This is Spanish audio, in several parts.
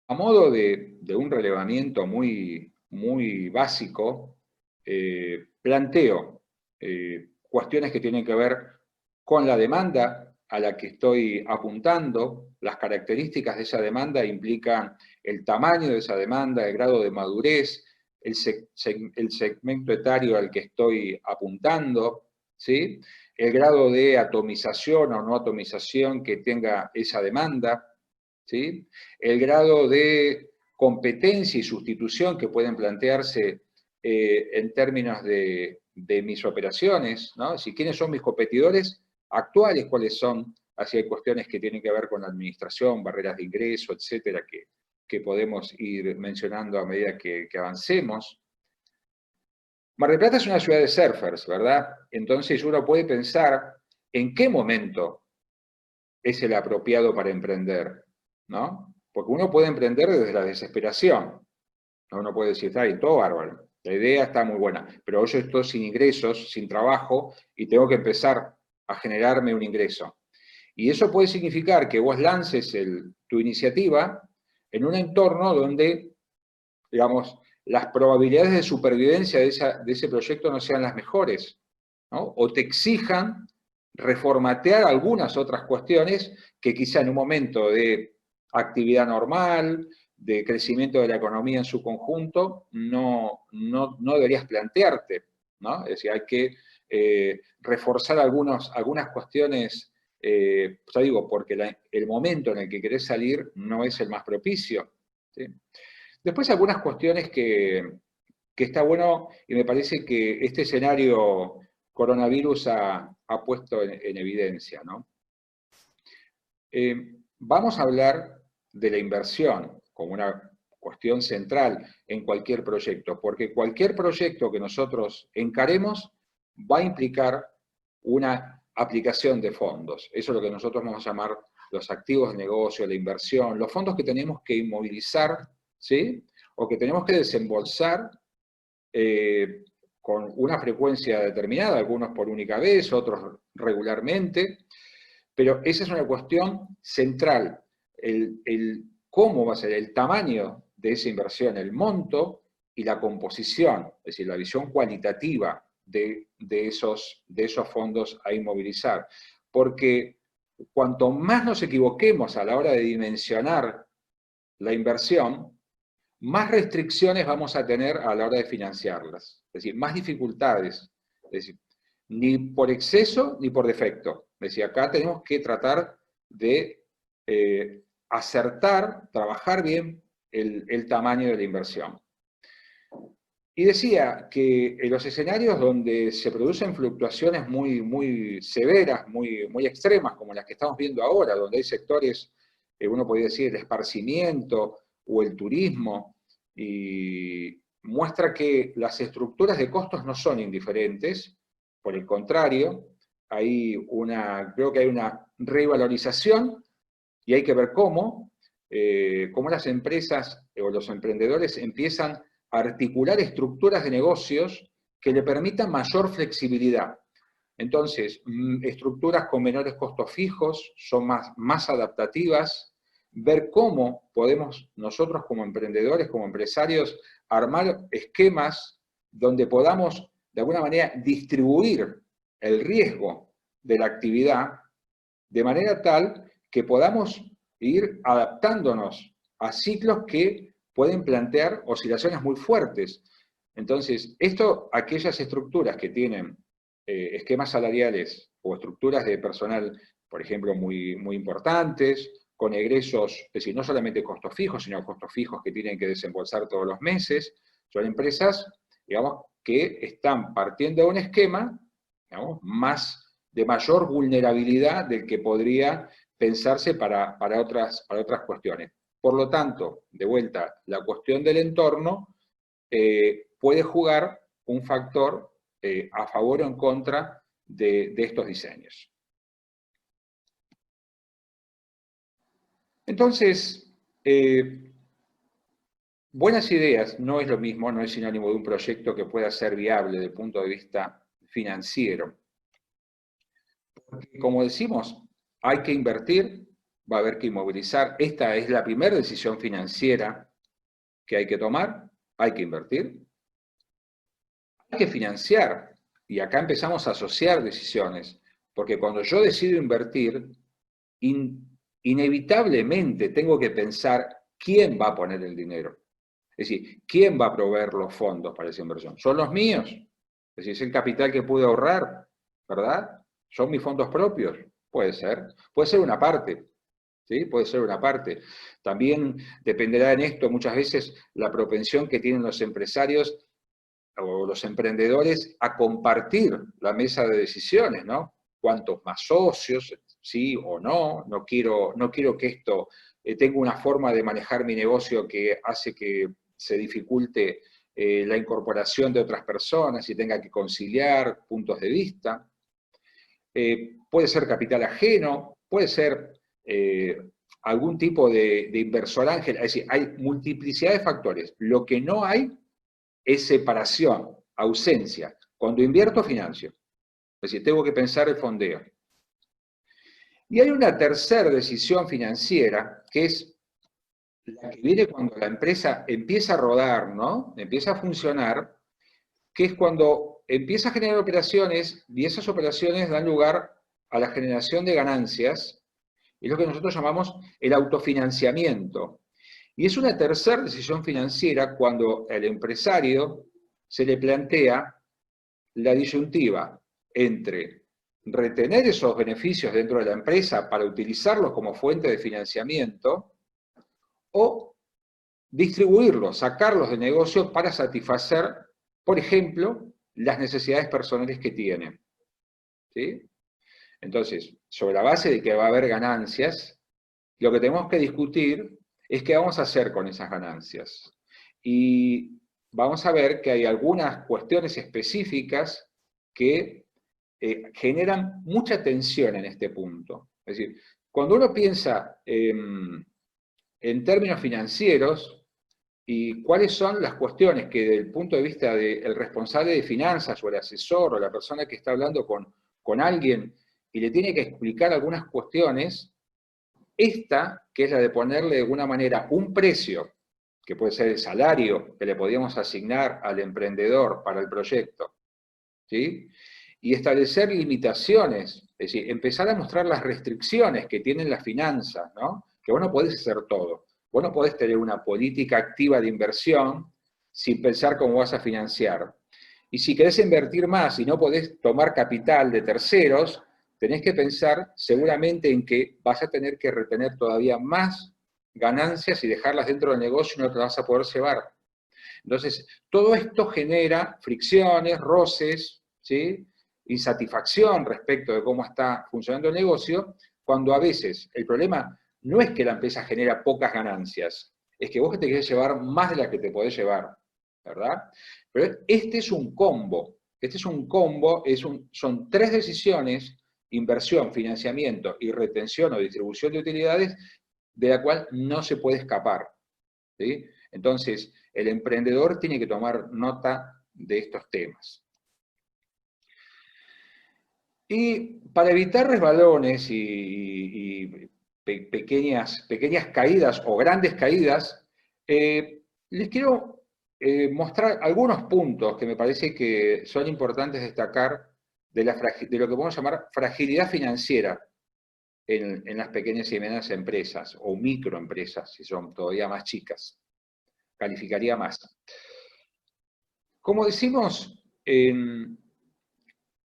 A modo de un relevamiento muy básico, planteo cuestiones que tienen que ver con la demanda a la que estoy apuntando. Las características de esa demanda implican el tamaño de esa demanda, el grado de madurez, el segmento etario al que estoy apuntando, ¿sí? El grado de atomización o no atomización que tenga esa demanda, ¿sí? El grado de competencia y sustitución que pueden plantearse en términos de mis operaciones, ¿no? Si quiénes son mis competidores actuales, cuáles son, así hay cuestiones que tienen que ver con la administración, barreras de ingreso, etcétera, que podemos ir mencionando a medida que avancemos. Mar del Plata es una ciudad de surfers, ¿verdad? Entonces uno puede pensar en qué momento es el apropiado para emprender, ¿no? Porque uno puede emprender desde la desesperación. Uno puede decir, está bien, todo bárbaro, la idea está muy buena, pero yo estoy sin ingresos, sin trabajo, y tengo que empezar a generarme un ingreso. Y eso puede significar que vos lances tu iniciativa en un entorno donde, digamos, las probabilidades de supervivencia de ese proyecto no sean las mejores, ¿no? O te exijan reformatear algunas otras cuestiones que quizá en un momento de actividad normal, de crecimiento de la economía en su conjunto, no deberías plantearte, ¿no? Es decir, hay que reforzar algunas cuestiones, ya digo, porque el momento en el que querés salir no es el más propicio, ¿sí? Después algunas cuestiones que está bueno, y me parece que este escenario coronavirus ha puesto en evidencia, ¿no? Vamos a hablar de la inversión como una cuestión central en cualquier proyecto, porque cualquier proyecto que nosotros encaremos va a implicar una aplicación de fondos. Eso es lo que nosotros vamos a llamar los activos de negocio, la inversión, los fondos que tenemos que inmovilizar, ¿sí? O que tenemos que desembolsar con una frecuencia determinada, algunos por única vez, otros regularmente, pero esa es una cuestión central, cómo va a ser el tamaño de esa inversión, el monto y la composición, es decir, la visión cualitativa de esos fondos a inmovilizar. Porque cuanto más nos equivoquemos a la hora de dimensionar la inversión, más restricciones vamos a tener a la hora de financiarlas, es decir, más dificultades, es decir, ni por exceso ni por defecto. Es decir, acá tenemos que tratar de acertar, trabajar bien el tamaño de la inversión. Y decía que en los escenarios donde se producen fluctuaciones muy severas, muy extremas, como las que estamos viendo ahora, donde hay sectores, uno podría decir, el esparcimiento o el turismo, y muestra que las estructuras de costos no son indiferentes, por el contrario, creo que hay una revalorización, y hay que ver cómo las empresas o los emprendedores empiezan a articular estructuras de negocios que le permitan mayor flexibilidad. Entonces, estructuras con menores costos fijos son más adaptativas, ver cómo podemos nosotros como emprendedores, como empresarios, armar esquemas donde podamos de alguna manera distribuir el riesgo de la actividad de manera tal que podamos ir adaptándonos a ciclos que pueden plantear oscilaciones muy fuertes. Entonces, aquellas estructuras que tienen esquemas salariales o estructuras de personal, por ejemplo, muy importantes, con egresos, es decir, no solamente costos fijos, sino costos fijos que tienen que desembolsar todos los meses, son empresas, digamos, que están partiendo de un esquema, digamos, de mayor vulnerabilidad del que podría pensarse para otras cuestiones. Por lo tanto, de vuelta, la cuestión del entorno puede jugar un factor a favor o en contra de estos diseños. Entonces, buenas ideas no es lo mismo, no es sinónimo de un proyecto que pueda ser viable desde el punto de vista financiero. Porque, como decimos, hay que invertir, va a haber que inmovilizar. Esta es la primera decisión financiera que hay que tomar, hay que invertir, hay que financiar. Y acá empezamos a asociar decisiones, porque cuando yo decido invertir, inevitablemente tengo que pensar quién va a poner el dinero. Es decir, ¿quién va a proveer los fondos para esa inversión? ¿Son los míos? Es decir, ¿es el capital que pude ahorrar? ¿Verdad? ¿Son mis fondos propios? Puede ser. Puede ser una parte. ¿Sí? Puede ser una parte. También dependerá en esto muchas veces la propensión que tienen los empresarios o los emprendedores a compartir la mesa de decisiones, ¿no? ¿Cuántos más socios? ¿Sí o no? No quiero que esto tenga una forma de manejar mi negocio que hace que se dificulte la incorporación de otras personas y tenga que conciliar puntos de vista. Puede ser capital ajeno, puede ser algún tipo de inversor ángel, es decir, hay multiplicidad de factores. Lo que no hay es separación, ausencia. Cuando invierto, financio. Es decir, tengo que pensar el fondeo. Y hay una tercera decisión financiera, que es la que viene cuando la empresa empieza a rodar, ¿no? Empieza a funcionar, que es cuando empieza a generar operaciones y esas operaciones dan lugar a la generación de ganancias, y es lo que nosotros llamamos el autofinanciamiento. Y es una tercera decisión financiera cuando el empresario se le plantea la disyuntiva entre retener esos beneficios dentro de la empresa para utilizarlos como fuente de financiamiento o distribuirlos, sacarlos del negocio para satisfacer, por ejemplo, las necesidades personales que tiene. ¿Sí? Entonces, sobre la base de que va a haber ganancias, lo que tenemos que discutir es qué vamos a hacer con esas ganancias. Y vamos a ver que hay algunas cuestiones específicas que generan mucha tensión en este punto. Es decir, cuando uno piensa en términos financieros y cuáles son las cuestiones que desde el punto de vista del responsable de finanzas o el asesor o la persona que está hablando con alguien y le tiene que explicar algunas cuestiones, esta, que es la de ponerle de alguna manera un precio, que puede ser el salario que le podíamos asignar al emprendedor para el proyecto, ¿sí? Y establecer limitaciones, es decir, empezar a mostrar las restricciones que tienen las finanzas, ¿no? Que vos no podés hacer todo. Vos no podés tener una política activa de inversión sin pensar cómo vas a financiar. Y si querés invertir más y no podés tomar capital de terceros, tenés que pensar seguramente en que vas a tener que retener todavía más ganancias y dejarlas dentro del negocio y no te las vas a poder llevar. Entonces, todo esto genera fricciones, roces, ¿sí? Insatisfacción respecto de cómo está funcionando el negocio, cuando a veces el problema no es que la empresa genera pocas ganancias, es que vos te querés llevar más de la que te podés llevar, ¿verdad? Pero este es un combo, son tres decisiones, inversión, financiamiento y retención o distribución de utilidades, de la cual no se puede escapar, ¿sí? Entonces, el emprendedor tiene que tomar nota de estos temas. Y para evitar resbalones y pequeñas caídas o grandes caídas, les quiero mostrar algunos puntos que me parece que son importantes destacar de lo que podemos llamar fragilidad financiera en las pequeñas y medianas empresas, o microempresas, si son todavía más chicas. Calificaría más. Como decimos,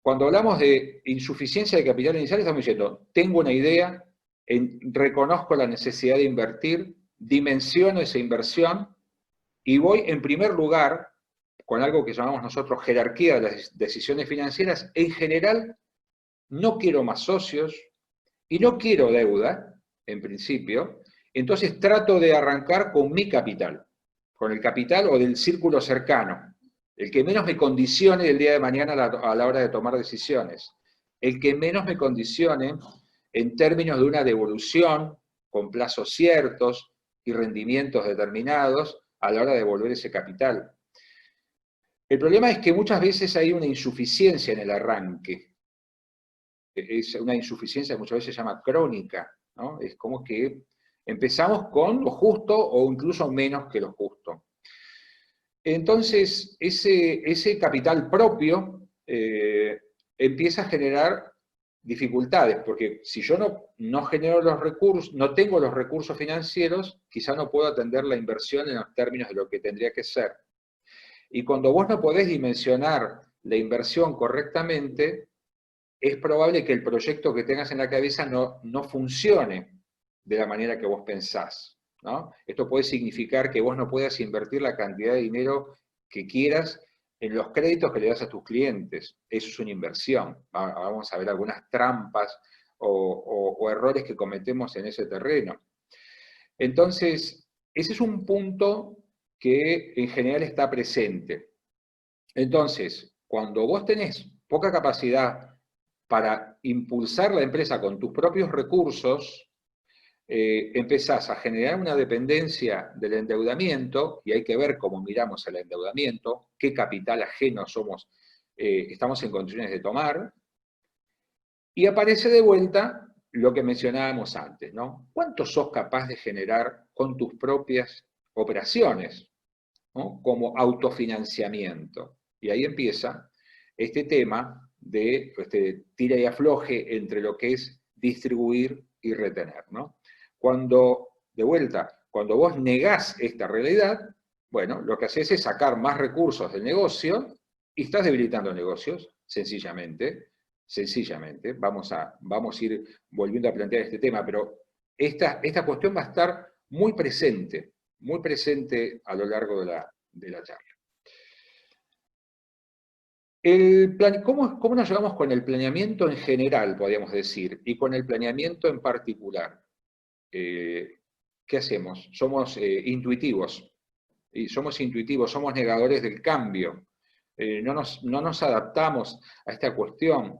cuando hablamos de insuficiencia de capital inicial, estamos diciendo, tengo una idea, reconozco la necesidad de invertir, dimensiono esa inversión y voy en primer lugar, con algo que llamamos nosotros jerarquía de las decisiones financieras, en general no quiero más socios y no quiero deuda, en principio, entonces trato de arrancar con mi capital, con el capital o del círculo cercano, el que menos me condicione el día de mañana a la hora de tomar decisiones, el que menos me condicione en términos de una devolución con plazos ciertos y rendimientos determinados a la hora de devolver ese capital. El problema es que muchas veces hay una insuficiencia en el arranque, es una insuficiencia que muchas veces se llama crónica, ¿no? Es como que empezamos con lo justo o incluso menos que lo justo. Entonces, ese capital propio empieza a generar dificultades, porque si yo no genero los recursos, no tengo los recursos financieros, quizá no puedo atender la inversión en los términos de lo que tendría que ser. Y cuando vos no podés dimensionar la inversión correctamente, es probable que el proyecto que tengas en la cabeza no funcione de la manera que vos pensás, ¿no? Esto puede significar que vos no puedas invertir la cantidad de dinero que quieras en los créditos que le das a tus clientes. Eso es una inversión. Vamos a ver algunas trampas o errores que cometemos en ese terreno. Entonces, ese es un punto que en general está presente. Entonces, cuando vos tenés poca capacidad para impulsar la empresa con tus propios recursos, empezás a generar una dependencia del endeudamiento, y hay que ver cómo miramos el endeudamiento, qué capital ajeno estamos en condiciones de tomar, y aparece de vuelta lo que mencionábamos antes, ¿no? ¿Cuánto sos capaz de generar con tus propias operaciones, ¿no? Como autofinanciamiento? Y ahí empieza este tema de tira y afloje entre lo que es distribuir y retener, ¿no? De vuelta, cuando vos negás esta realidad, bueno, lo que haces es sacar más recursos del negocio y estás debilitando negocios, sencillamente. Vamos a ir volviendo a plantear este tema, pero esta cuestión va a estar muy presente a lo largo de la charla. ¿Cómo nos llevamos con el planeamiento en general, podríamos decir, y con el planeamiento en particular? ¿Qué hacemos? Somos intuitivos, somos negadores del cambio, no nos adaptamos a esta cuestión.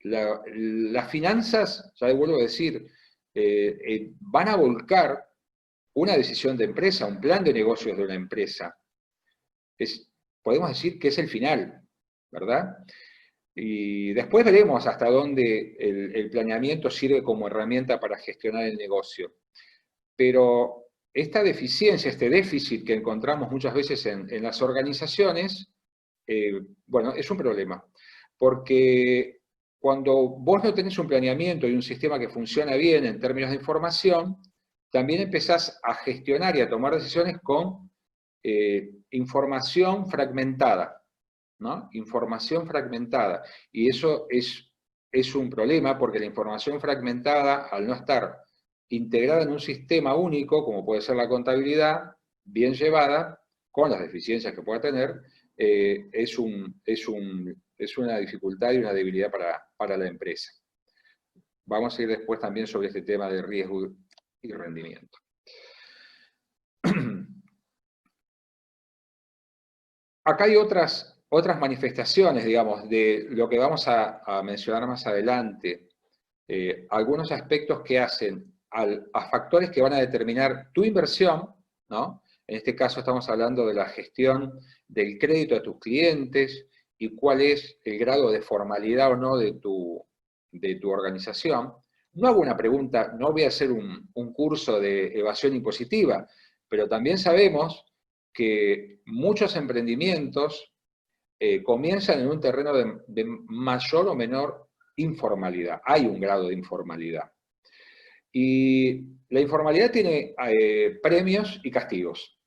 Las finanzas, ya vuelvo a decir, van a volcar una decisión de empresa, un plan de negocios de una empresa. Podemos decir que es el final, ¿verdad? Y después veremos hasta dónde el planeamiento sirve como herramienta para gestionar el negocio. Pero esta deficiencia, este déficit que encontramos muchas veces en las organizaciones, bueno, es un problema. Porque cuando vos no tenés un planeamiento y un sistema que funciona bien en términos de información, también empezás a gestionar y a tomar decisiones con información fragmentada, ¿no? Información fragmentada. Y eso es un problema porque la información fragmentada, al no estar integrada en un sistema único, como puede ser la contabilidad, bien llevada, con las deficiencias que pueda tener, es una dificultad y una debilidad para la empresa. Vamos a ir después también sobre este tema de riesgo y rendimiento. Acá hay otras manifestaciones, digamos, de lo que vamos a mencionar más adelante. Algunos aspectos que hacen a factores que van a determinar tu inversión, ¿no? En este caso estamos hablando de la gestión del crédito a tus clientes y cuál es el grado de formalidad o no de tu organización. No hago una pregunta, no voy a hacer un curso de evasión impositiva, pero también sabemos que muchos emprendimientos comienzan en un terreno de mayor o menor informalidad. Hay un grado de informalidad. Y la informalidad tiene premios y castigos,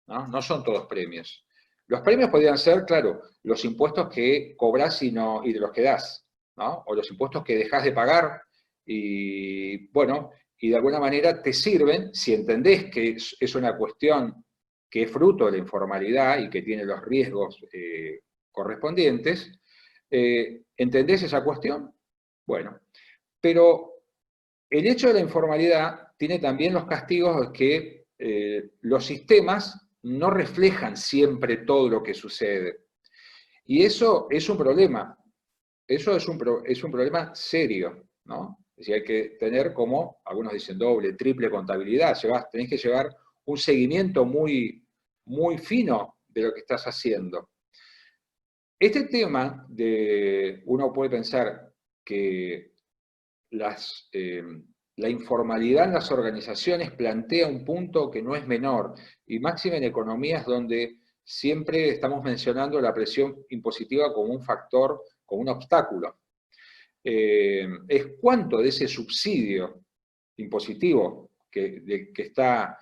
¿no? No son todos premios. Los premios podrían ser, claro, los impuestos que cobras y de los que das, ¿no? O los impuestos que dejas de pagar y, bueno, y de alguna manera te sirven, si entendés que es una cuestión que es fruto de la informalidad y que tiene los riesgos correspondientes, ¿entendés esa cuestión? Bueno, pero el hecho de la informalidad tiene también los castigos de que los sistemas no reflejan siempre todo lo que sucede. Y eso es un problema. Eso es un problema serio, ¿no? Es decir, hay que tener, como algunos dicen, doble, triple contabilidad. Tenés que llevar un seguimiento muy, muy fino de lo que estás haciendo. Este tema uno puede pensar que la informalidad en las organizaciones plantea un punto que no es menor, y máxime en economías donde siempre estamos mencionando la presión impositiva como un factor, como un obstáculo. Es cuánto de ese subsidio impositivo que está,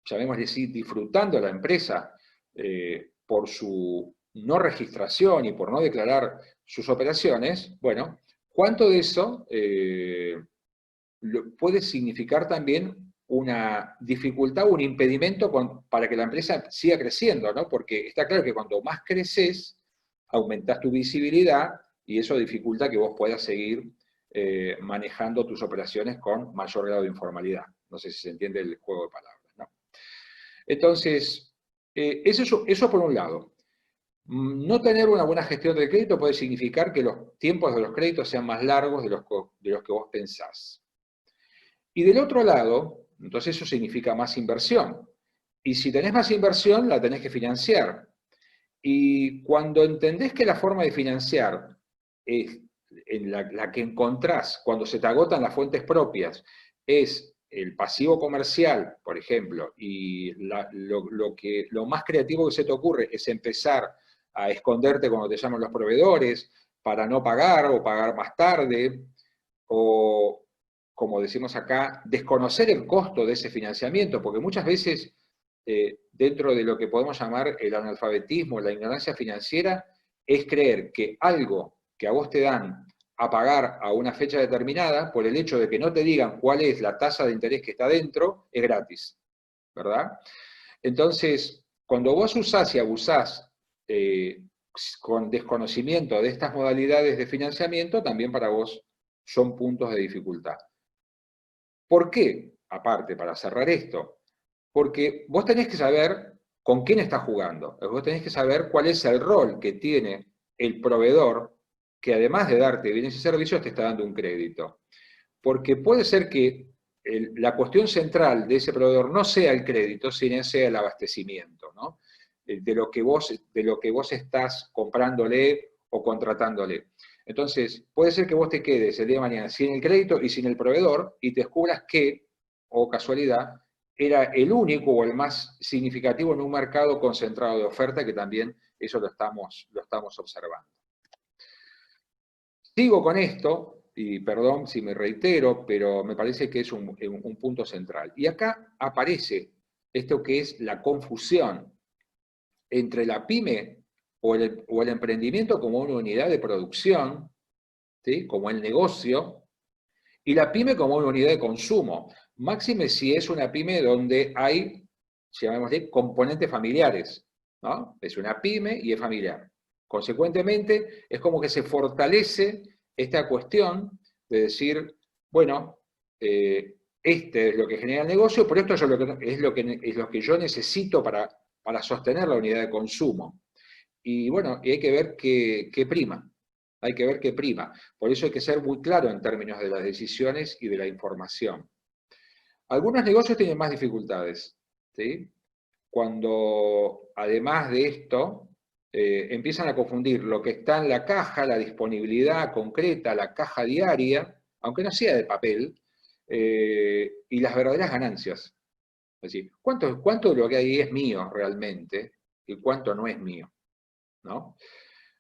llamémosle así, disfrutando la empresa por su no registración y por no declarar sus operaciones, bueno, cuánto de eso puede significar también una dificultad o un impedimento para que la empresa siga creciendo, ¿no? Porque está claro que cuanto más creces, aumentas tu visibilidad y eso dificulta que vos puedas seguir manejando tus operaciones con mayor grado de informalidad. No sé si se entiende el juego de palabras, ¿no? Entonces, eso por un lado. No tener una buena gestión del crédito puede significar que los tiempos de los créditos sean más largos de los que vos pensás. Y del otro lado, entonces eso significa más inversión. Y si tenés más inversión, la tenés que financiar. Y cuando entendés que la forma de financiar es en la que encontrás cuando se te agotan las fuentes propias, es el pasivo comercial, por ejemplo, y lo más creativo que se te ocurre es empezar a esconderte cuando te llaman los proveedores para no pagar o pagar más tarde, o como decimos acá, desconocer el costo de ese financiamiento, porque muchas veces dentro de lo que podemos llamar el analfabetismo, la ignorancia financiera, es creer que algo que a vos te dan a pagar a una fecha determinada, por el hecho de que no te digan cuál es la tasa de interés que está dentro, es gratis, ¿verdad? Entonces, cuando vos usás y abusás con desconocimiento de estas modalidades de financiamiento, también para vos son puntos de dificultad. ¿Por qué? Aparte, para cerrar esto, porque vos tenés que saber con quién estás jugando, vos tenés que saber cuál es el rol que tiene el proveedor, que además de darte bienes y servicios, te está dando un crédito. Porque puede ser que la cuestión central de ese proveedor no sea el crédito, sino sea el abastecimiento, ¿no? De lo que vos estás comprándole o contratándole. Entonces, puede ser que vos te quedes el día de mañana sin el crédito y sin el proveedor y te descubras que, o casualidad, era el único o el más significativo en un mercado concentrado de oferta, que también eso lo estamos observando. Sigo con esto, y perdón si me reitero, pero me parece que es un punto central. Y acá aparece esto que es la confusión entre la pyme o el emprendimiento como una unidad de producción, ¿sí? Como el negocio, y la pyme como una unidad de consumo. Máxime si es una pyme donde hay, llamémosle, componentes familiares, ¿no? Es una pyme y es familiar. Consecuentemente, es como que se fortalece esta cuestión de decir, bueno, este es lo que genera el negocio, pero esto es lo que yo necesito para sostener la unidad de consumo. Y bueno, y hay que ver qué prima. Hay que ver qué prima. Por eso hay que ser muy claro en términos de las decisiones y de la información. Algunos negocios tienen más dificultades, ¿sí? Cuando, además de esto, empiezan a confundir lo que está en la caja, la disponibilidad concreta, la caja diaria, aunque no sea de papel, y las verdaderas ganancias. Es decir, ¿cuánto de lo que hay es mío realmente y cuánto no es mío? ¿No?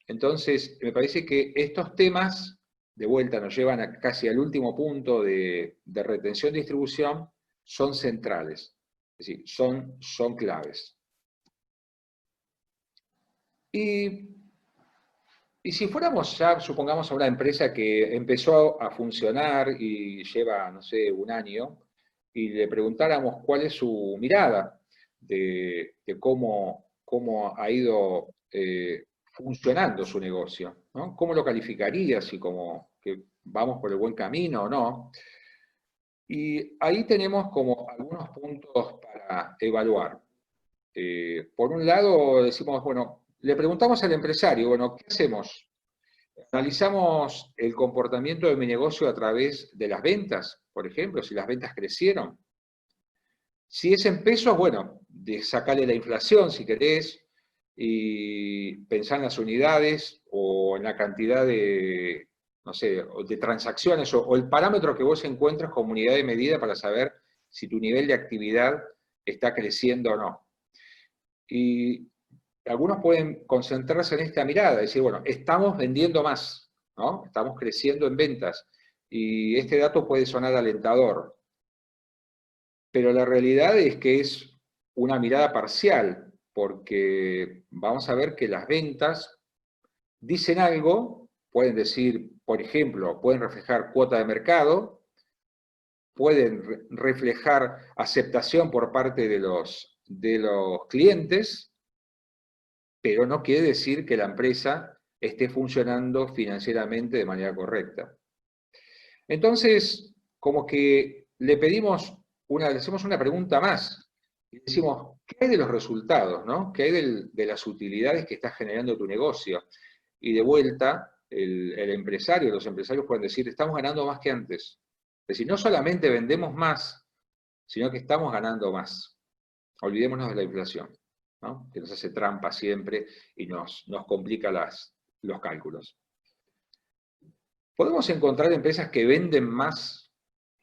Entonces, me parece que estos temas, de vuelta, nos llevan casi al último punto de retención y distribución, son centrales, es decir, son claves. Y si fuéramos ya, supongamos, a una empresa que empezó a funcionar y lleva, no sé, un año, y le preguntáramos cuál es su mirada de cómo ha ido funcionando su negocio, ¿no? ¿Cómo lo calificaría? Si como que vamos por el buen camino o no. Y ahí tenemos como algunos puntos para evaluar. Por un lado decimos, bueno, le preguntamos al empresario, bueno, ¿qué hacemos? Analizamos el comportamiento de mi negocio a través de las ventas, por ejemplo, si las ventas crecieron. Si es en pesos, bueno, sacarle la inflación si querés, y pensar en las unidades o en la cantidad de no sé, o de transacciones, o el parámetro que vos encuentras como unidad de medida para saber si tu nivel de actividad está creciendo o no. Y algunos pueden concentrarse en esta mirada, decir, bueno, estamos vendiendo más, ¿no? Estamos creciendo en ventas, y este dato puede sonar alentador, pero la realidad es que es una mirada parcial, porque vamos a ver que las ventas dicen algo, pueden decir, por ejemplo, pueden reflejar cuota de mercado, pueden reflejar aceptación por parte de los clientes, pero no quiere decir que la empresa esté funcionando financieramente de manera correcta. Entonces, como que le hacemos una pregunta más, y decimos, ¿qué hay de los resultados, no? ¿Qué hay de las utilidades que está generando tu negocio? Y de vuelta, el empresario, los empresarios pueden decir, estamos ganando más que antes. Es decir, no solamente vendemos más, sino que estamos ganando más. Olvidémonos de la inflación, ¿no? Que nos hace trampa siempre y nos complica los cálculos. Podemos encontrar empresas que venden más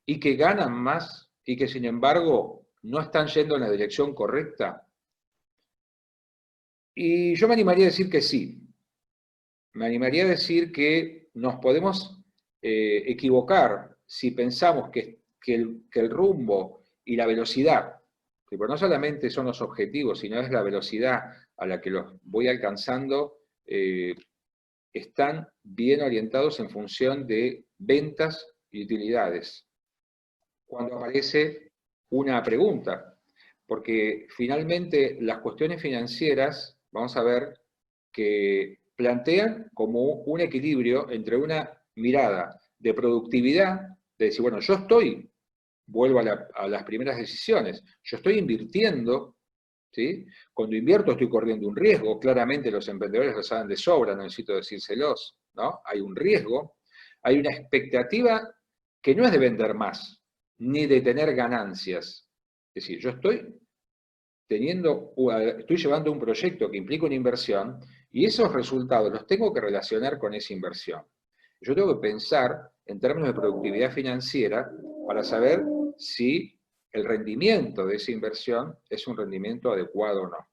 y que ganan más y que sin embargo no están yendo en la dirección correcta. Y yo me animaría a decir que sí. Me animaría a decir que nos podemos equivocar si pensamos que el rumbo y la velocidad, que no solamente son los objetivos, sino es la velocidad a la que los voy alcanzando, están bien orientados en función de ventas y utilidades. Cuando aparece una pregunta, porque finalmente las cuestiones financieras, vamos a ver, que plantean como un equilibrio entre una mirada de productividad, de decir, bueno, vuelvo a las primeras decisiones, yo estoy invirtiendo, ¿sí? Cuando invierto estoy corriendo un riesgo, claramente los emprendedores lo saben de sobra, no necesito decírselos, ¿no? Hay un riesgo, hay una expectativa que no es de vender más, ni de tener ganancias. Es decir, yo estoy llevando un proyecto que implica una inversión y esos resultados los tengo que relacionar con esa inversión. Yo tengo que pensar en términos de productividad financiera para saber si el rendimiento de esa inversión es un rendimiento adecuado o no.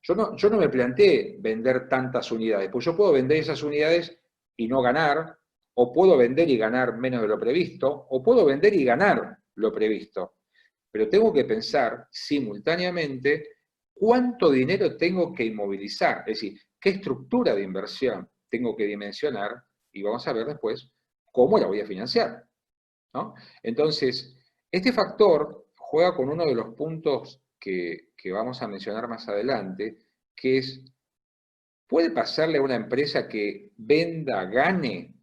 Yo no me planteé vender tantas unidades, pues yo puedo vender esas unidades y no ganar, o puedo vender y ganar menos de lo previsto, o puedo vender y ganar lo previsto. Pero tengo que pensar simultáneamente cuánto dinero tengo que inmovilizar, es decir, qué estructura de inversión tengo que dimensionar, y vamos a ver después cómo la voy a financiar, ¿no? Entonces, este factor juega con uno de los puntos que vamos a mencionar más adelante, que es, ¿puede pasarle a una empresa que venda, gane,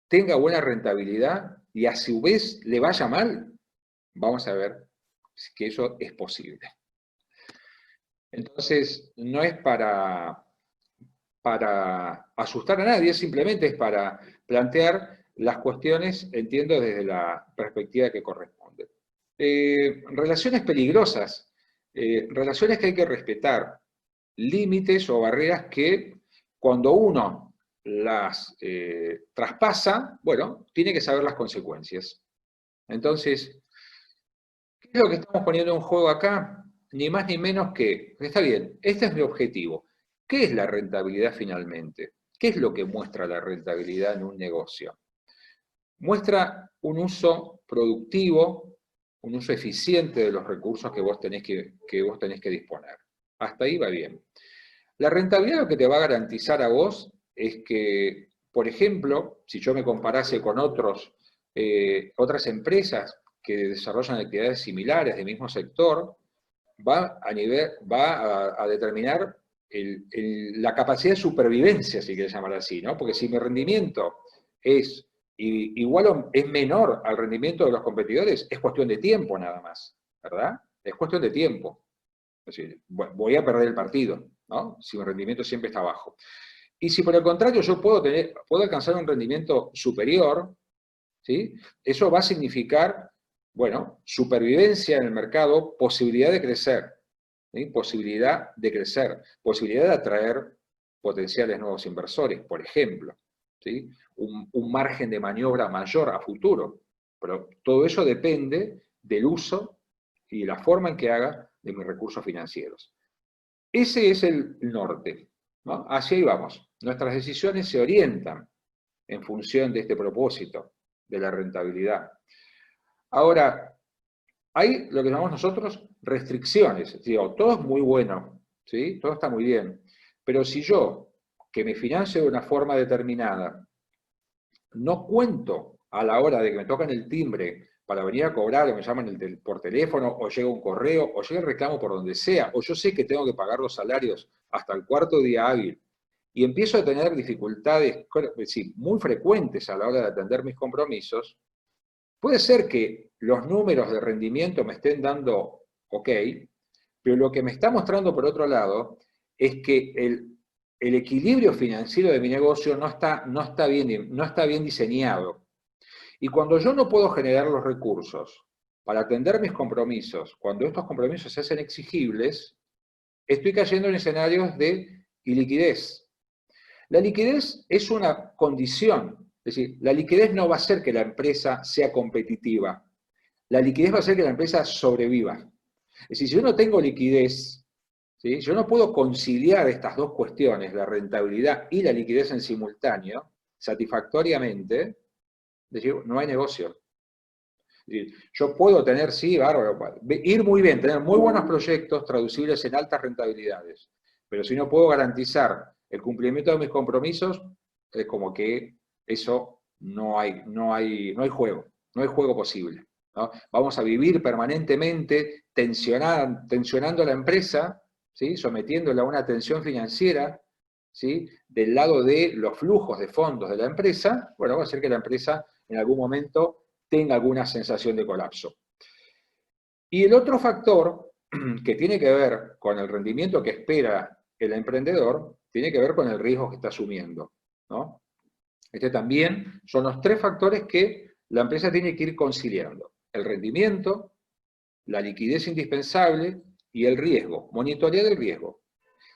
tenga buena rentabilidad y a su vez le vaya mal? Vamos a ver que eso es posible. Entonces, no es para asustar a nadie, simplemente es para plantear las cuestiones, entiendo, desde la perspectiva que corresponde. Relaciones peligrosas, relaciones que hay que respetar, límites o barreras que cuando uno las traspasa, bueno, tiene que saber las consecuencias. Entonces, ¿qué es lo que estamos poniendo en juego acá? Ni más ni menos que, está bien, este es mi objetivo. ¿Qué es la rentabilidad finalmente? ¿Qué es lo que muestra la rentabilidad en un negocio? Muestra un uso productivo, un uso eficiente de los recursos que vos tenés que disponer. Hasta ahí va bien. La rentabilidad lo que te va a garantizar a vos es que, por ejemplo, si yo me comparase con otras empresas que desarrollan actividades similares del mismo sector, va a determinar la capacidad de supervivencia, si quieres llamar así, ¿no? Porque si mi rendimiento es igual o es menor al rendimiento de los competidores, es cuestión de tiempo nada más, ¿verdad? Es cuestión de tiempo. Es decir, voy a perder el partido, ¿no? Si mi rendimiento siempre está bajo. Y si por el contrario yo puedo alcanzar un rendimiento superior, ¿sí? Eso va a significar, bueno, supervivencia en el mercado, posibilidad de crecer, ¿sí? Posibilidad de crecer, posibilidad de atraer potenciales nuevos inversores, por ejemplo. ¿sí? Un margen de maniobra mayor a futuro. Pero todo eso depende del uso y la forma en que haga de mis recursos financieros. Ese es el norte, ¿no? Hacia ahí vamos. Nuestras decisiones se orientan en función de este propósito, de la rentabilidad. Ahora, hay lo que llamamos nosotros restricciones. Digo, todo es muy bueno, ¿sí? Todo está muy bien. Pero si yo, que me financio de una forma determinada, no cuento a la hora de que me tocan el timbre para venir a cobrar, o me llaman por teléfono, o llega un correo, o llega el reclamo por donde sea, o yo sé que tengo que pagar los salarios hasta el cuarto día hábil, y empiezo a tener dificultades, es decir, muy frecuentes a la hora de atender mis compromisos, puede ser que los números de rendimiento me estén dando ok, pero lo que me está mostrando por otro lado es que el equilibrio financiero de mi negocio no está bien diseñado. Y cuando yo no puedo generar los recursos para atender mis compromisos, cuando estos compromisos se hacen exigibles, estoy cayendo en escenarios de iliquidez. La liquidez es una condición, es decir, la liquidez no va a hacer que la empresa sea competitiva, la liquidez va a hacer que la empresa sobreviva. Es decir, si yo no tengo liquidez, ¿sí? Yo no puedo conciliar estas dos cuestiones, la rentabilidad y la liquidez en simultáneo, satisfactoriamente, es decir, no hay negocio. Es decir, yo puedo tener, sí, bárbaro, ir muy bien, tener muy buenos proyectos traducibles en altas rentabilidades, pero si no puedo garantizar el cumplimiento de mis compromisos, es como que eso no hay juego posible, ¿no? Vamos a vivir permanentemente tensionando a la empresa, ¿sí? Sometiéndola a una tensión financiera, ¿sí? Del lado de los flujos de fondos de la empresa, bueno, va a hacer que la empresa en algún momento tenga alguna sensación de colapso. Y el otro factor que tiene que ver con el rendimiento que espera el emprendedor, tiene que ver con el riesgo que está asumiendo, ¿no? Este también son los tres factores que la empresa tiene que ir conciliando. El rendimiento, la liquidez indispensable y el riesgo, monitorear el riesgo.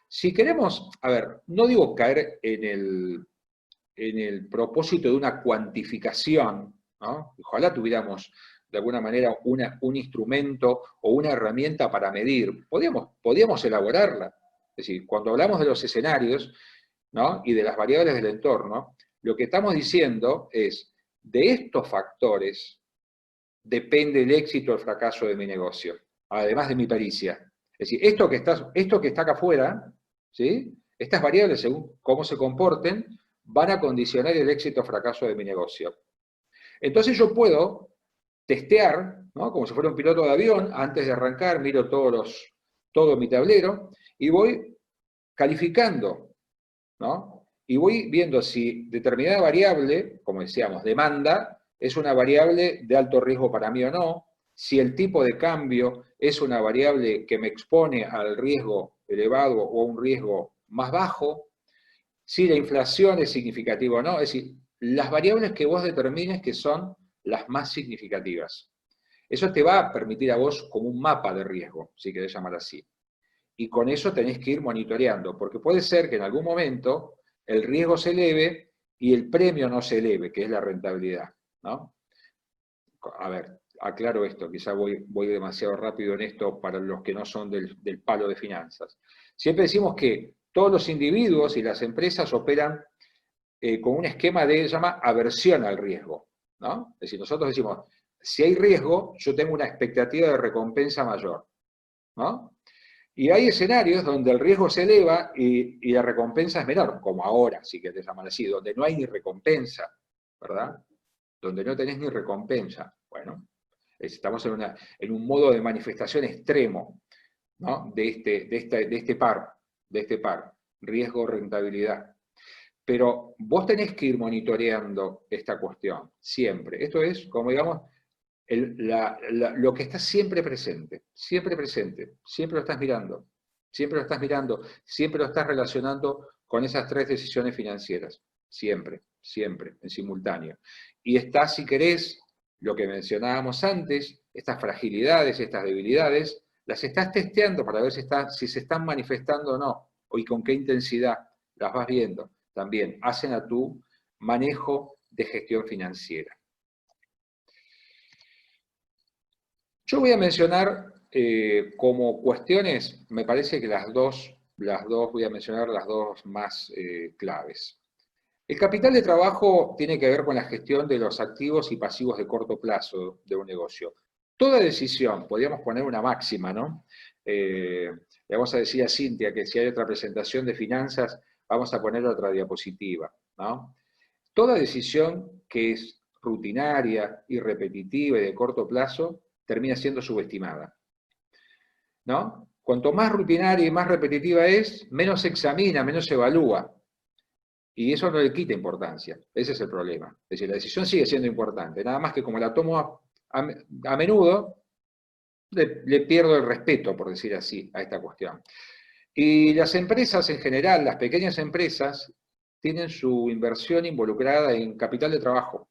Si queremos, a ver, no digo caer en el propósito de una cuantificación, ¿no? Ojalá tuviéramos de alguna manera un instrumento o una herramienta para medir. Podíamos elaborarla. Es decir, cuando hablamos de los escenarios, ¿no? Y de las variables del entorno, lo que estamos diciendo es, de estos factores depende el éxito o el fracaso de mi negocio, además de mi pericia. Es decir, esto que está acá afuera, ¿sí? Estas variables, según cómo se comporten, van a condicionar el éxito o fracaso de mi negocio. Entonces yo puedo testear, ¿no? Como si fuera un piloto de avión, antes de arrancar, miro todo mi tablero y voy calificando, ¿no? Y voy viendo si determinada variable, como decíamos, demanda, es una variable de alto riesgo para mí o no, si el tipo de cambio es una variable que me expone al riesgo elevado o a un riesgo más bajo, si la inflación es significativa o no, es decir, las variables que vos determines que son las más significativas. Eso te va a permitir a vos como un mapa de riesgo, si querés llamar así. Y con eso tenés que ir monitoreando, porque puede ser que en algún momento el riesgo se eleve y el premio no se eleve, que es la rentabilidad, ¿no? A ver, aclaro esto, quizá voy demasiado rápido en esto para los que no son del palo de finanzas. Siempre decimos que todos los individuos y las empresas operan con un esquema de, se llama aversión al riesgo, ¿no? Es decir, nosotros decimos, si hay riesgo, yo tengo una expectativa de recompensa mayor, ¿no? Y hay escenarios donde el riesgo se eleva y la recompensa es menor, como ahora, si querés llamar así, donde no hay ni recompensa, ¿verdad? Donde no tenés ni recompensa. Bueno, estamos en un modo de manifestación extremo, ¿no? de este par, riesgo-rentabilidad. Pero vos tenés que ir monitoreando esta cuestión, siempre. Esto es, como digamos, lo que está siempre presente, siempre lo estás mirando, siempre lo estás relacionando con esas tres decisiones financieras, siempre, en simultáneo. Y está, si querés, lo que mencionábamos antes, estas fragilidades, estas debilidades, las estás testeando para ver si se están manifestando o no, y con qué intensidad las vas viendo. También hacen a tu manejo de gestión financiera. Yo voy a mencionar como cuestiones, me parece que voy a mencionar las dos más claves. El capital de trabajo tiene que ver con la gestión de los activos y pasivos de corto plazo de un negocio. Toda decisión, podríamos poner una máxima, ¿no? Le vamos a decir a Cintia que si hay otra presentación de finanzas, vamos a poner otra diapositiva, ¿no? Toda decisión que es rutinaria y repetitiva y de corto plazo termina siendo subestimada, ¿no? Cuanto más rutinaria y más repetitiva es, menos se examina, menos se evalúa. Y eso no le quita importancia. Ese es el problema. Es decir, la decisión sigue siendo importante. Nada más que como la tomo a menudo, le pierdo el respeto, por decir así, a esta cuestión. Y las empresas en general, las pequeñas empresas, tienen su inversión involucrada en capital de trabajo,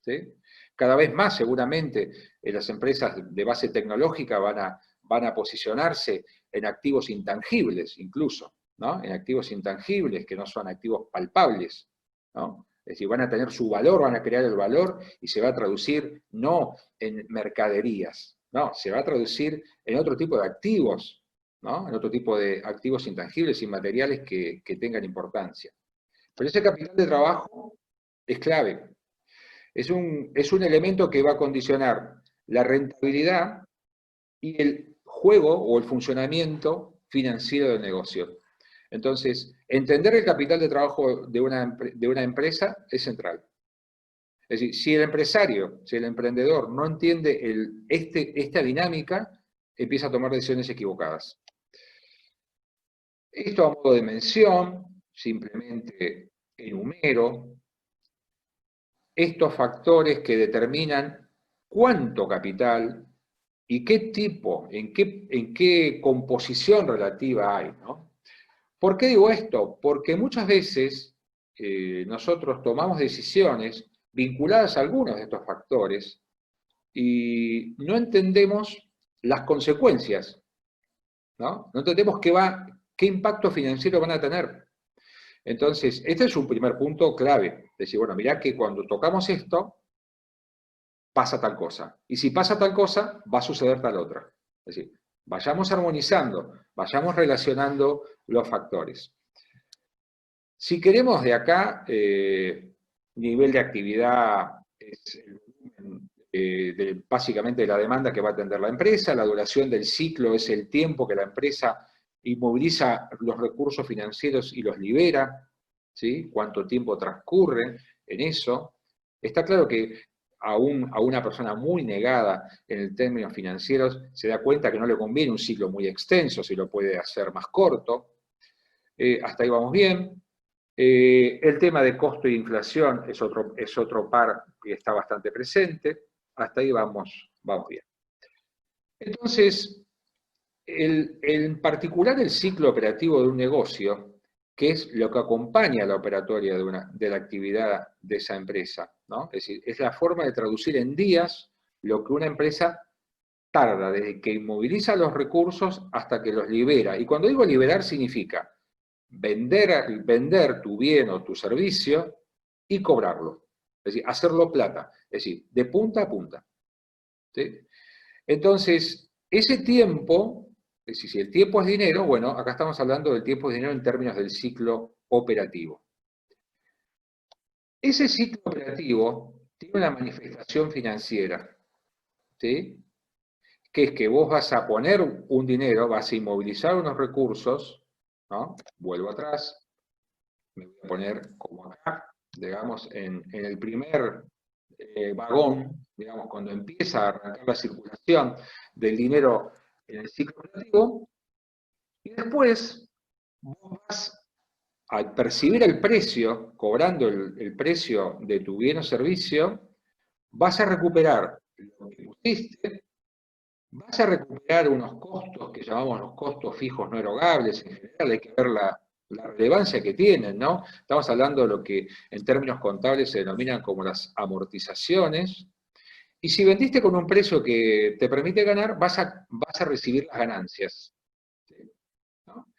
¿sí? Cada vez más, seguramente, las empresas de base tecnológica van a posicionarse en activos intangibles, incluso, ¿no? En activos intangibles que no son activos palpables, ¿no? Es decir, van a tener su valor, van a crear el valor y se va a traducir no en mercaderías, no, se va a traducir en otro tipo de activos, ¿no? En otro tipo de activos intangibles, inmateriales que tengan importancia. Pero ese capital de trabajo es clave. Es un elemento que va a condicionar la rentabilidad y el juego o el funcionamiento financiero del negocio. Entonces, entender el capital de trabajo de una empresa es central. Es decir, si el empresario, si el emprendedor no entiende esta dinámica, empieza a tomar decisiones equivocadas. Esto a modo de mención, simplemente enumero estos factores que determinan cuánto capital y qué tipo, en qué composición relativa hay, ¿no? ¿Por qué digo esto? Porque muchas veces nosotros tomamos decisiones vinculadas a algunos de estos factores y no entendemos las consecuencias, ¿no? No entendemos qué impacto financiero van a tener. Entonces, este es un primer punto clave. Decir, bueno, mirá que cuando tocamos esto, pasa tal cosa. Y si pasa tal cosa, va a suceder tal otra. Es decir, vayamos armonizando, vayamos relacionando los factores. Si queremos de acá, nivel de actividad es el volumen básicamente de la demanda que va a atender la empresa, la duración del ciclo es el tiempo que la empresa inmoviliza los recursos financieros y los libera, ¿sí? Cuánto tiempo transcurre en eso. Está claro que a una persona muy negada en términos financieros se da cuenta que no le conviene un ciclo muy extenso, si lo puede hacer más corto. Hasta ahí vamos bien. El tema de costo e inflación es otro par que está bastante presente. Hasta ahí vamos bien. Entonces, en particular el ciclo operativo de un negocio, que es lo que acompaña la operatoria de la actividad de esa empresa, ¿no? Es decir, es la forma de traducir en días lo que una empresa tarda desde que inmoviliza los recursos hasta que los libera. Y cuando digo liberar significa vender tu bien o tu servicio y cobrarlo. Es decir, hacerlo plata. Es decir, de punta a punta. ¿Sí? Entonces, ese tiempo, es decir, si el tiempo es dinero, bueno, acá estamos hablando del tiempo es dinero en términos del ciclo operativo. Ese ciclo operativo tiene una manifestación financiera, ¿sí? Que es que vos vas a poner un dinero, vas a inmovilizar unos recursos, ¿no? Vuelvo atrás, me voy a poner como acá, digamos, en el primer vagón, digamos, cuando empieza a arrancar la circulación del dinero en el ciclo operativo, y después vos vas a percibir el precio, cobrando el precio de tu bien o servicio, vas a recuperar lo que pusiste, vas a recuperar unos costos que llamamos los costos fijos no erogables, en general hay que ver la relevancia que tienen, ¿no? Estamos hablando de lo que en términos contables se denominan como las amortizaciones, y si vendiste con un precio que te permite ganar, vas a recibir las ganancias, ¿no?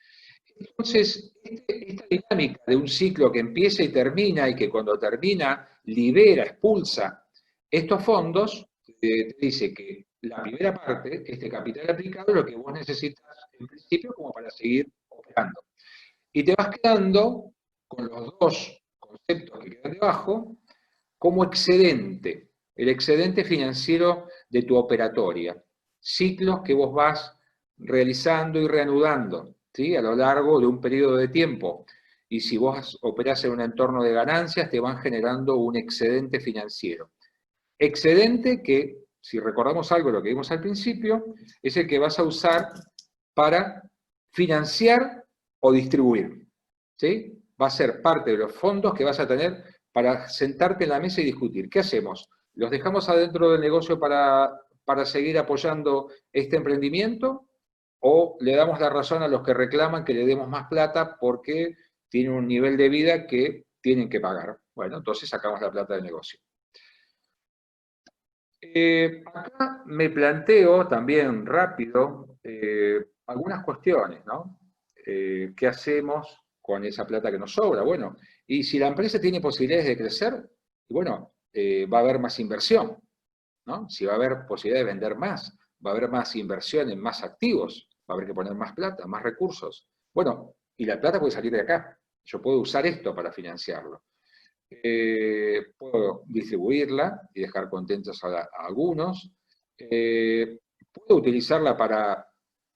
Entonces, esta dinámica de un ciclo que empieza y termina, y que cuando termina libera, expulsa estos fondos, te dice que la primera parte, este capital aplicado, es lo que vos necesitas en principio como para seguir operando. Y te vas quedando con los dos conceptos que quedan debajo como excedente, el excedente financiero de tu operatoria. Ciclos que vos vas realizando y reanudando, ¿sí? A lo largo de un periodo de tiempo. Y si vos operás en un entorno de ganancias, te van generando un excedente financiero. Excedente que, si recordamos algo de lo que vimos al principio, es el que vas a usar para financiar o distribuir. ¿Sí? Va a ser parte de los fondos que vas a tener para sentarte en la mesa y discutir. ¿Qué hacemos? ¿Los dejamos adentro del negocio para seguir apoyando este emprendimiento? ¿O le damos la razón a los que reclaman que le demos más plata porque tienen un nivel de vida que tienen que pagar? Bueno, entonces sacamos la plata del negocio. Acá me planteo también rápido algunas cuestiones, ¿no? ¿Qué hacemos con esa plata que nos sobra? Bueno, y si la empresa tiene posibilidades de crecer, bueno, va a haber más inversión, ¿no? Si va a haber posibilidad de vender más, va a haber más inversión en más activos, va a haber que poner más plata, más recursos. Bueno, y la plata puede salir de acá. Yo puedo usar esto para financiarlo. Puedo distribuirla y dejar contentos a algunos. Puedo utilizarla para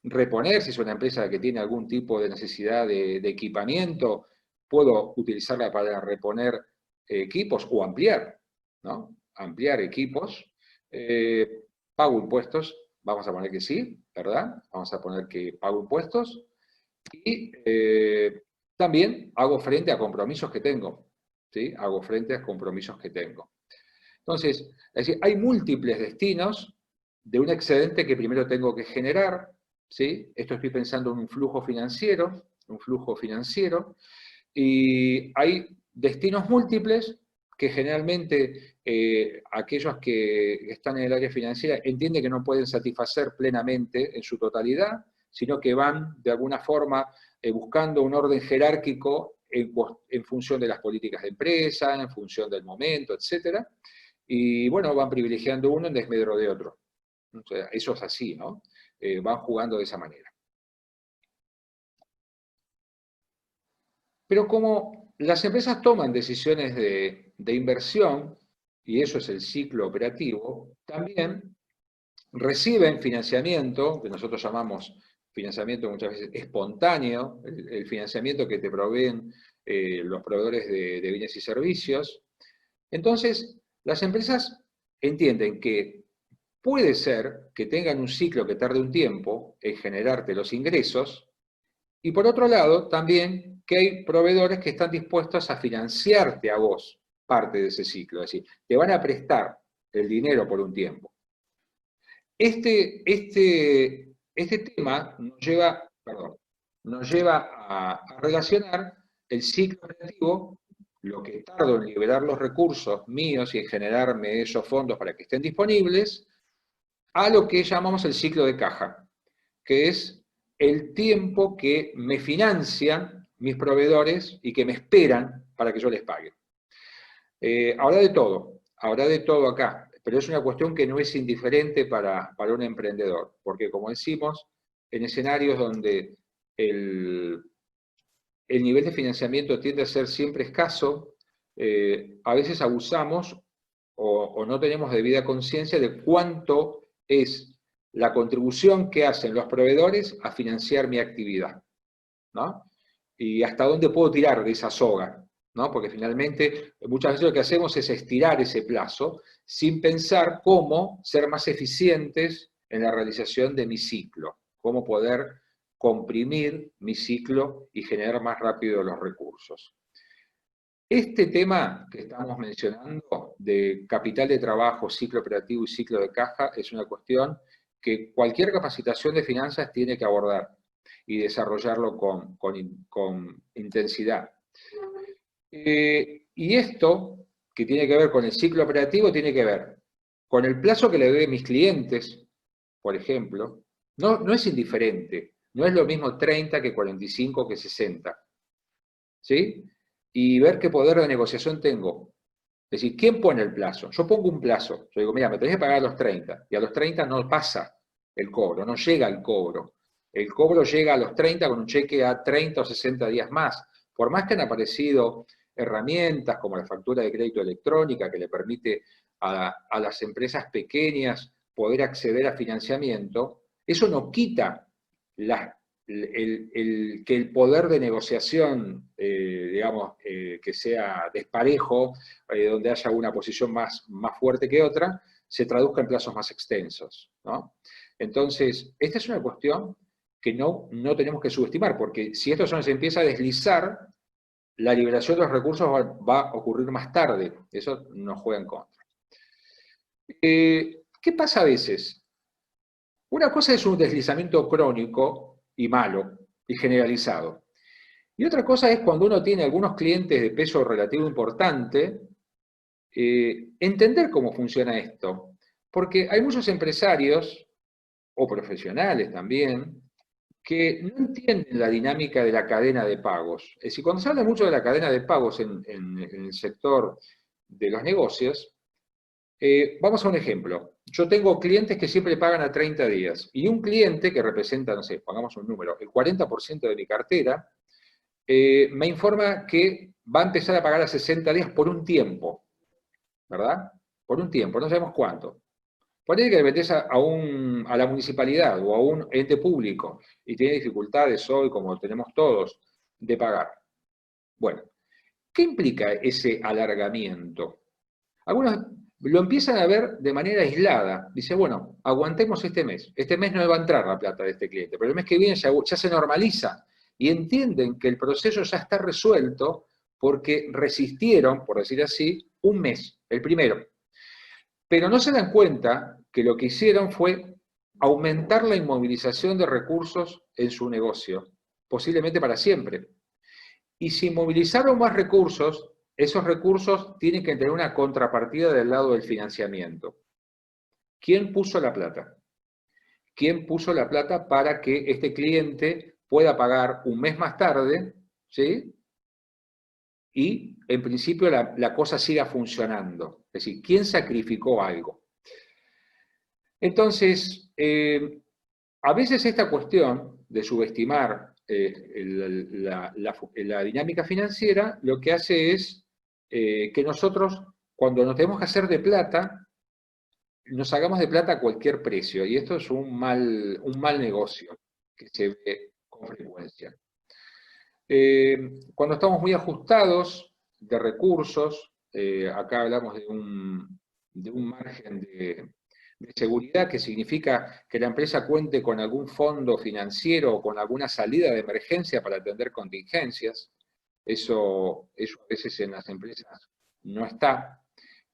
reponer, si es una empresa que tiene algún tipo de necesidad de equipamiento, puedo utilizarla para reponer equipos o ampliar, ¿no? Ampliar equipos. Pago impuestos, vamos a poner que sí, ¿verdad? Vamos a poner que pago impuestos. Y también hago frente a compromisos que tengo. ¿Sí? Hago frente a compromisos que tengo. Entonces, es decir, hay múltiples destinos de un excedente que primero tengo que generar, ¿sí? Esto estoy pensando en un flujo financiero, y hay destinos múltiples que generalmente aquellos que están en el área financiera entienden que no pueden satisfacer plenamente en su totalidad, sino que van de alguna forma buscando un orden jerárquico en función de las políticas de empresa, en función del momento, etc. Y bueno, van privilegiando uno en desmedro de otro. O sea, eso es así, ¿no? Van jugando de esa manera. Pero como las empresas toman decisiones de inversión, y eso es el ciclo operativo, también reciben financiamiento, que nosotros llamamos financiamiento muchas veces espontáneo, el financiamiento que te proveen los proveedores de bienes y servicios. Entonces, las empresas entienden que puede ser que tengan un ciclo que tarde un tiempo en generarte los ingresos, y por otro lado, también que hay proveedores que están dispuestos a financiarte a vos parte de ese ciclo, es decir, te van a prestar el dinero por un tiempo. Este tema nos lleva a relacionar el ciclo operativo, lo que tardo en liberar los recursos míos y en generarme esos fondos para que estén disponibles, a lo que llamamos el ciclo de caja, que es el tiempo que me financian mis proveedores y que me esperan para que yo les pague. Habrá de todo acá, pero es una cuestión que no es indiferente para un emprendedor, porque como decimos, en escenarios donde el nivel de financiamiento tiende a ser siempre escaso, a veces abusamos o no tenemos debida conciencia de cuánto es la contribución que hacen los proveedores a financiar mi actividad, ¿no? Y hasta dónde puedo tirar de esa soga, ¿no? Porque finalmente muchas veces lo que hacemos es estirar ese plazo sin pensar cómo ser más eficientes en la realización de mi ciclo, cómo poder comprimir mi ciclo y generar más rápido los recursos. Este tema que estamos mencionando de capital de trabajo, ciclo operativo y ciclo de caja es una cuestión que cualquier capacitación de finanzas tiene que abordar y desarrollarlo con intensidad. Y esto, que tiene que ver con el ciclo operativo, tiene que ver con el plazo que le doy a mis clientes, por ejemplo. No es indiferente No es lo mismo 30 que 45 que 60. ¿Sí? Y ver qué poder de negociación tengo. Es decir, ¿quién pone el plazo? Yo pongo un plazo. Yo digo, mira, me tenés que pagar a los 30. Y a los 30 no pasa el cobro, no llega el cobro. El cobro llega a los 30 con un cheque a 30 o 60 días más. Por más que han aparecido herramientas como la factura de crédito electrónica que le permite a las empresas pequeñas poder acceder a financiamiento, eso no quita que el poder de negociación, digamos, que sea desparejo, donde haya una posición más fuerte que otra, se traduzca en plazos más extensos, ¿no? Entonces, esta es una cuestión que no tenemos que subestimar, porque si esto se empieza a deslizar, la liberación de los recursos va a ocurrir más tarde. Eso nos juega en contra. ¿Qué pasa a veces? Una cosa es un deslizamiento crónico y malo y generalizado. Y otra cosa es cuando uno tiene algunos clientes de peso relativo importante, entender cómo funciona esto. Porque hay muchos empresarios, o profesionales también, que no entienden la dinámica de la cadena de pagos. Es decir, cuando se habla mucho de la cadena de pagos en el sector de los negocios, vamos a un ejemplo. Yo tengo clientes que siempre pagan a 30 días y un cliente que representa, no sé, pongamos un número, el 40% de mi cartera, me informa que va a empezar a pagar a 60 días por un tiempo, ¿verdad? Por un tiempo, no sabemos cuánto. Ponele que le metés a la municipalidad o a un ente público y tiene dificultades hoy, como tenemos todos, de pagar. Bueno, ¿qué implica ese alargamiento? Algunos lo empiezan a ver de manera aislada. Dice, bueno, aguantemos este mes. Este mes no va a entrar la plata de este cliente, pero el mes que viene ya se normaliza. Y entienden que el proceso ya está resuelto porque resistieron, por decir así, un mes, el primero. Pero no se dan cuenta que lo que hicieron fue aumentar la inmovilización de recursos en su negocio, posiblemente para siempre. Y si movilizaron más recursos, esos recursos tienen que tener una contrapartida del lado del financiamiento. ¿Quién puso la plata? ¿Quién puso la plata para que este cliente pueda pagar un mes más tarde, ¿sí? Y en principio la cosa siga funcionando. Es decir, ¿quién sacrificó algo? Entonces, a veces esta cuestión de subestimar la dinámica financiera, lo que hace es que nosotros, cuando nos tenemos que hacer de plata, nos hagamos de plata a cualquier precio. Y esto es un mal negocio que se ve con frecuencia. Cuando estamos muy ajustados de recursos, acá hablamos de un margen de seguridad, que significa que la empresa cuente con algún fondo financiero o con alguna salida de emergencia para atender contingencias. Eso a veces en las empresas no está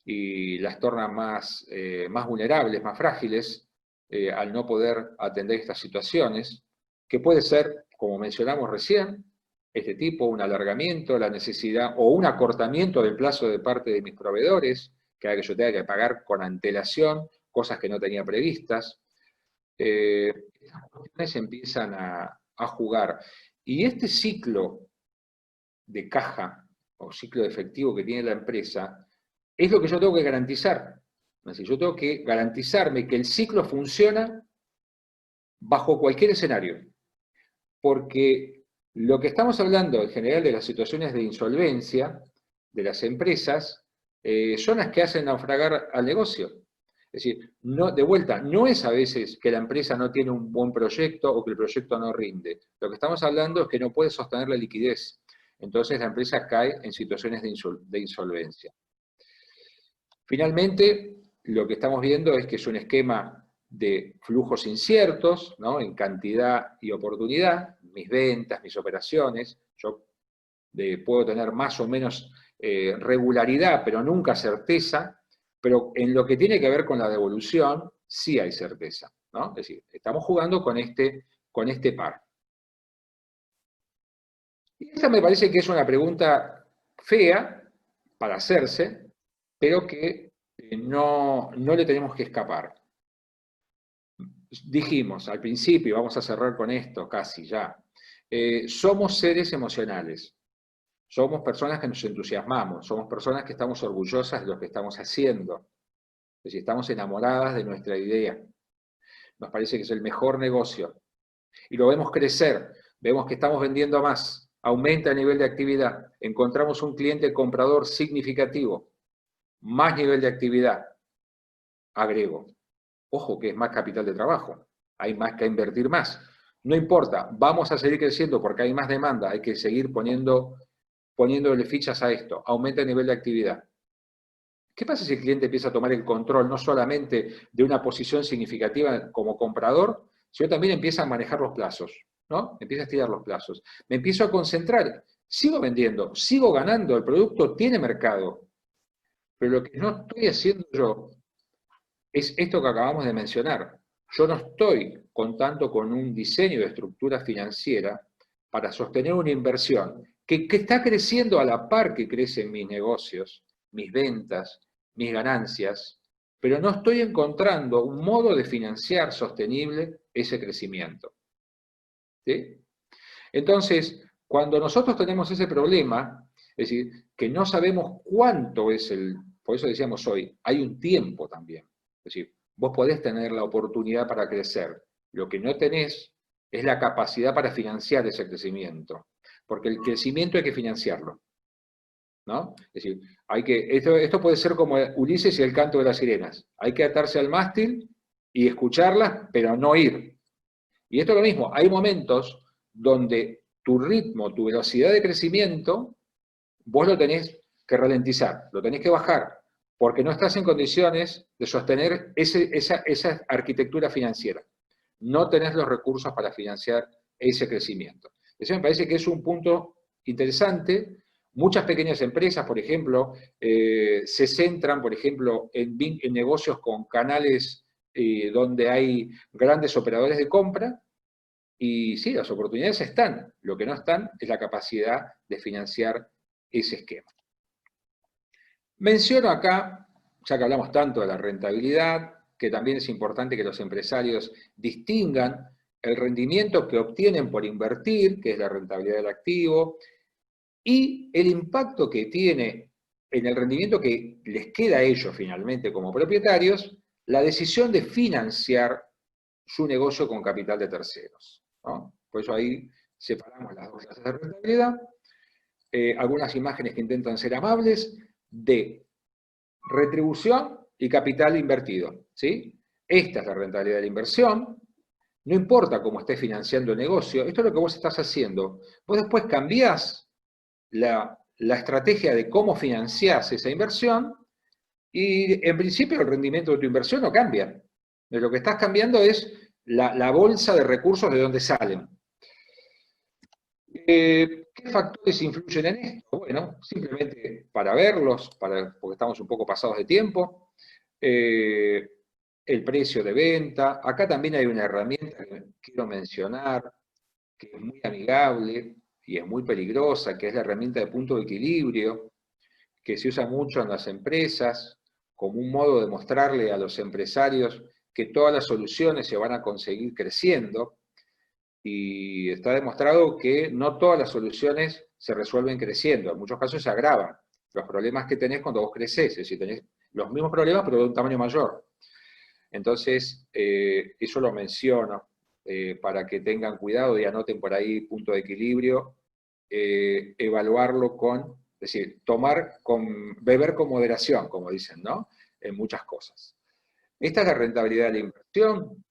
y las torna más vulnerables, más frágiles, al no poder atender estas situaciones, que puede ser, como mencionamos recién, este tipo, un alargamiento, la necesidad o un acortamiento del plazo de parte de mis proveedores, que haga que yo tenga que pagar con antelación cosas que no tenía previstas. Esas cuestiones empiezan a jugar. Y este ciclo de caja o ciclo de efectivo que tiene la empresa es lo que yo tengo que garantizar. Es decir, yo tengo que garantizarme que el ciclo funciona bajo cualquier escenario. Porque lo que estamos hablando en general de las situaciones de insolvencia de las empresas son las que hacen naufragar al negocio. Es decir, no, de vuelta, no es a veces que la empresa no tiene un buen proyecto o que el proyecto no rinde. Lo que estamos hablando es que no puede sostener la liquidez. Entonces la empresa cae en situaciones de insolvencia. Finalmente, lo que estamos viendo es que es un esquema de flujos inciertos, ¿no? En cantidad y oportunidad, mis ventas, mis operaciones. Yo puedo tener más o menos regularidad, pero nunca certeza, pero en lo que tiene que ver con la devolución, sí hay certeza, ¿no? Es decir, estamos jugando con este par. Y esta me parece que es una pregunta fea para hacerse, pero que no le tenemos que escapar. dijimos al principio, vamos a cerrar con esto casi ya, somos seres emocionales. Somos personas que nos entusiasmamos, somos personas que estamos orgullosas de lo que estamos haciendo. Es decir, estamos enamoradas de nuestra idea. Nos parece que es el mejor negocio. Y lo vemos crecer, vemos que estamos vendiendo más, aumenta el nivel de actividad, encontramos un cliente comprador significativo, más nivel de actividad, agrego. Ojo que es más capital de trabajo, hay más que invertir más. No importa, vamos a seguir creciendo porque hay más demanda, hay que seguir poniéndole fichas a esto, aumenta el nivel de actividad. ¿Qué pasa si el cliente empieza a tomar el control no solamente de una posición significativa como comprador, sino también empieza a manejar los plazos, ¿no? Empieza a estirar los plazos. Me empiezo a concentrar, sigo vendiendo, sigo ganando, el producto tiene mercado, pero lo que no estoy haciendo yo es esto que acabamos de mencionar. Yo no estoy contando con un diseño de estructura financiera para sostener una inversión que está creciendo a la par que crecen mis negocios, mis ventas, mis ganancias, pero no estoy encontrando un modo de financiar sostenible ese crecimiento. ¿Sí? Entonces, cuando nosotros tenemos ese problema, es decir, que no sabemos cuánto es por eso decíamos hoy, hay un tiempo también. Es decir, vos podés tener la oportunidad para crecer, lo que no tenés es la capacidad para financiar ese crecimiento, porque el crecimiento hay que financiarlo, ¿no? Es decir, esto puede ser como Ulises y el canto de las sirenas, hay que atarse al mástil y escucharlas, pero no ir. Y esto es lo mismo, hay momentos donde tu ritmo, tu velocidad de crecimiento, vos lo tenés que ralentizar, lo tenés que bajar, porque no estás en condiciones de sostener esa arquitectura financiera. No tenés los recursos para financiar ese crecimiento. Eso me parece que es un punto interesante. Muchas pequeñas empresas, por ejemplo, se centran, por ejemplo, en negocios con canales donde hay grandes operadores de compra, y sí, las oportunidades están, lo que no están es la capacidad de financiar ese esquema. Menciono acá, ya que hablamos tanto de la rentabilidad, que también es importante que los empresarios distingan el rendimiento que obtienen por invertir, que es la rentabilidad del activo, y el impacto que tiene en el rendimiento que les queda a ellos finalmente como propietarios, la decisión de financiar su negocio con capital de terceros, ¿no? Por eso ahí separamos las dos clases de rentabilidad. Algunas imágenes que intentan ser amables, de retribución y capital invertido, ¿sí? Esta es la rentabilidad de la inversión. No importa cómo estés financiando el negocio, esto es lo que vos estás haciendo. Vos después cambiás la estrategia de cómo financiás esa inversión y en principio el rendimiento de tu inversión no cambia. Lo que estás cambiando es la bolsa de recursos de donde salen. ¿Qué factores influyen en esto? Bueno, simplemente para verlos, porque estamos un poco pasados de tiempo. El precio de venta. Acá también hay una herramienta que quiero mencionar, que es muy amigable y es muy peligrosa, que es la herramienta de punto de equilibrio, que se usa mucho en las empresas, como un modo de mostrarle a los empresarios que todas las soluciones se van a conseguir creciendo, y está demostrado que no todas las soluciones se resuelven creciendo, en muchos casos se agravan los problemas que tenés cuando vos crecés, es decir, tenés los mismos problemas pero de un tamaño mayor. Entonces, eso lo menciono para que tengan cuidado y anoten por ahí punto de equilibrio, evaluarlo es decir, beber con moderación, como dicen, ¿no? En muchas cosas. Esta es la rentabilidad de la inversión.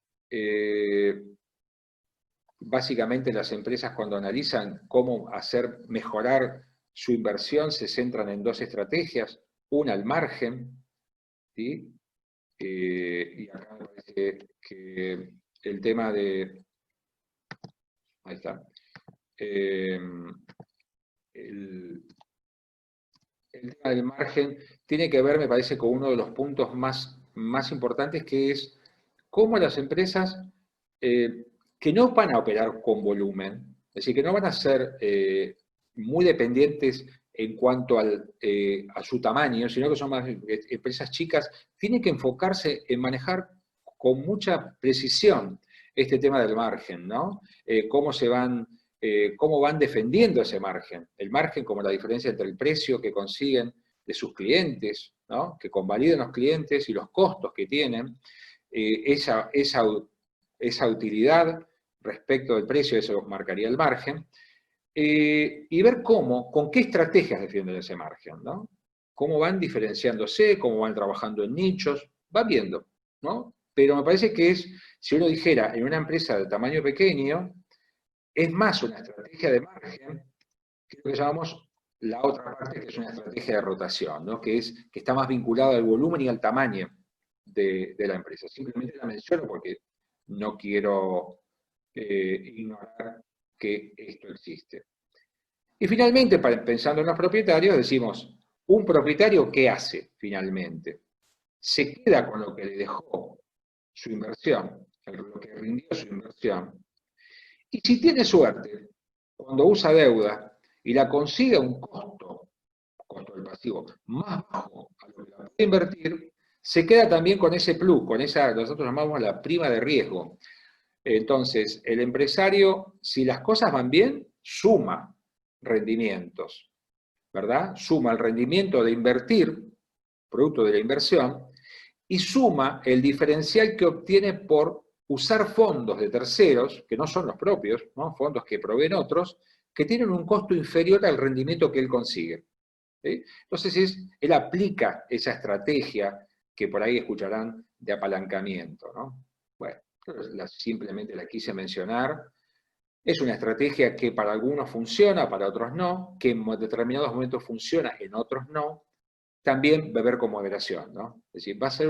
Básicamente las empresas cuando analizan cómo hacer mejorar su inversión se centran en dos estrategias. Una, el margen, ¿sí? Y acá me parece que el tema de... Ahí está. El tema del margen tiene que ver, me parece, con uno de los puntos más importantes, que es cómo las empresas que no van a operar con volumen, es decir, que no van a ser muy dependientes en cuanto a su tamaño, sino que son más empresas chicas, tienen que enfocarse en manejar con mucha precisión este tema del margen, ¿no? Cómo van defendiendo ese margen. El margen como la diferencia entre el precio que consiguen de sus clientes, ¿no? Que convaliden los clientes y los costos que tienen, esa utilidad respecto del precio, eso marcaría el margen, y ver con qué estrategias defienden ese margen, ¿no? Cómo van diferenciándose, cómo van trabajando en nichos, van viendo, ¿no? Pero me parece que si uno dijera, en una empresa de tamaño pequeño, es más una estrategia de margen que lo que llamamos la otra parte, que es una estrategia de rotación, ¿no? Que está más vinculada al volumen y al tamaño de la empresa. Simplemente la menciono porque no quiero ignorar que esto existe. Y finalmente, pensando en los propietarios, decimos, ¿un propietario qué hace finalmente? Se queda con lo que le dejó su inversión, lo que rindió su inversión. Y si tiene suerte, cuando usa deuda y la consigue a un costo del pasivo más bajo a lo que la puede invertir, se queda también con ese plus, con esa, nosotros llamamos la prima de riesgo. Entonces, el empresario, si las cosas van bien, suma rendimientos, ¿verdad? Suma el rendimiento de invertir, producto de la inversión, y suma el diferencial que obtiene por usar fondos de terceros, que no son los propios, ¿no? Fondos que proveen otros, que tienen un costo inferior al rendimiento que él consigue. ¿Sí? Entonces, él aplica esa estrategia que por ahí escucharán de apalancamiento, ¿no? Bueno, simplemente la quise mencionar. Es una estrategia que para algunos funciona, para otros no, que en determinados momentos funciona, en otros no. También beber con moderación, ¿no? Es decir, va a ser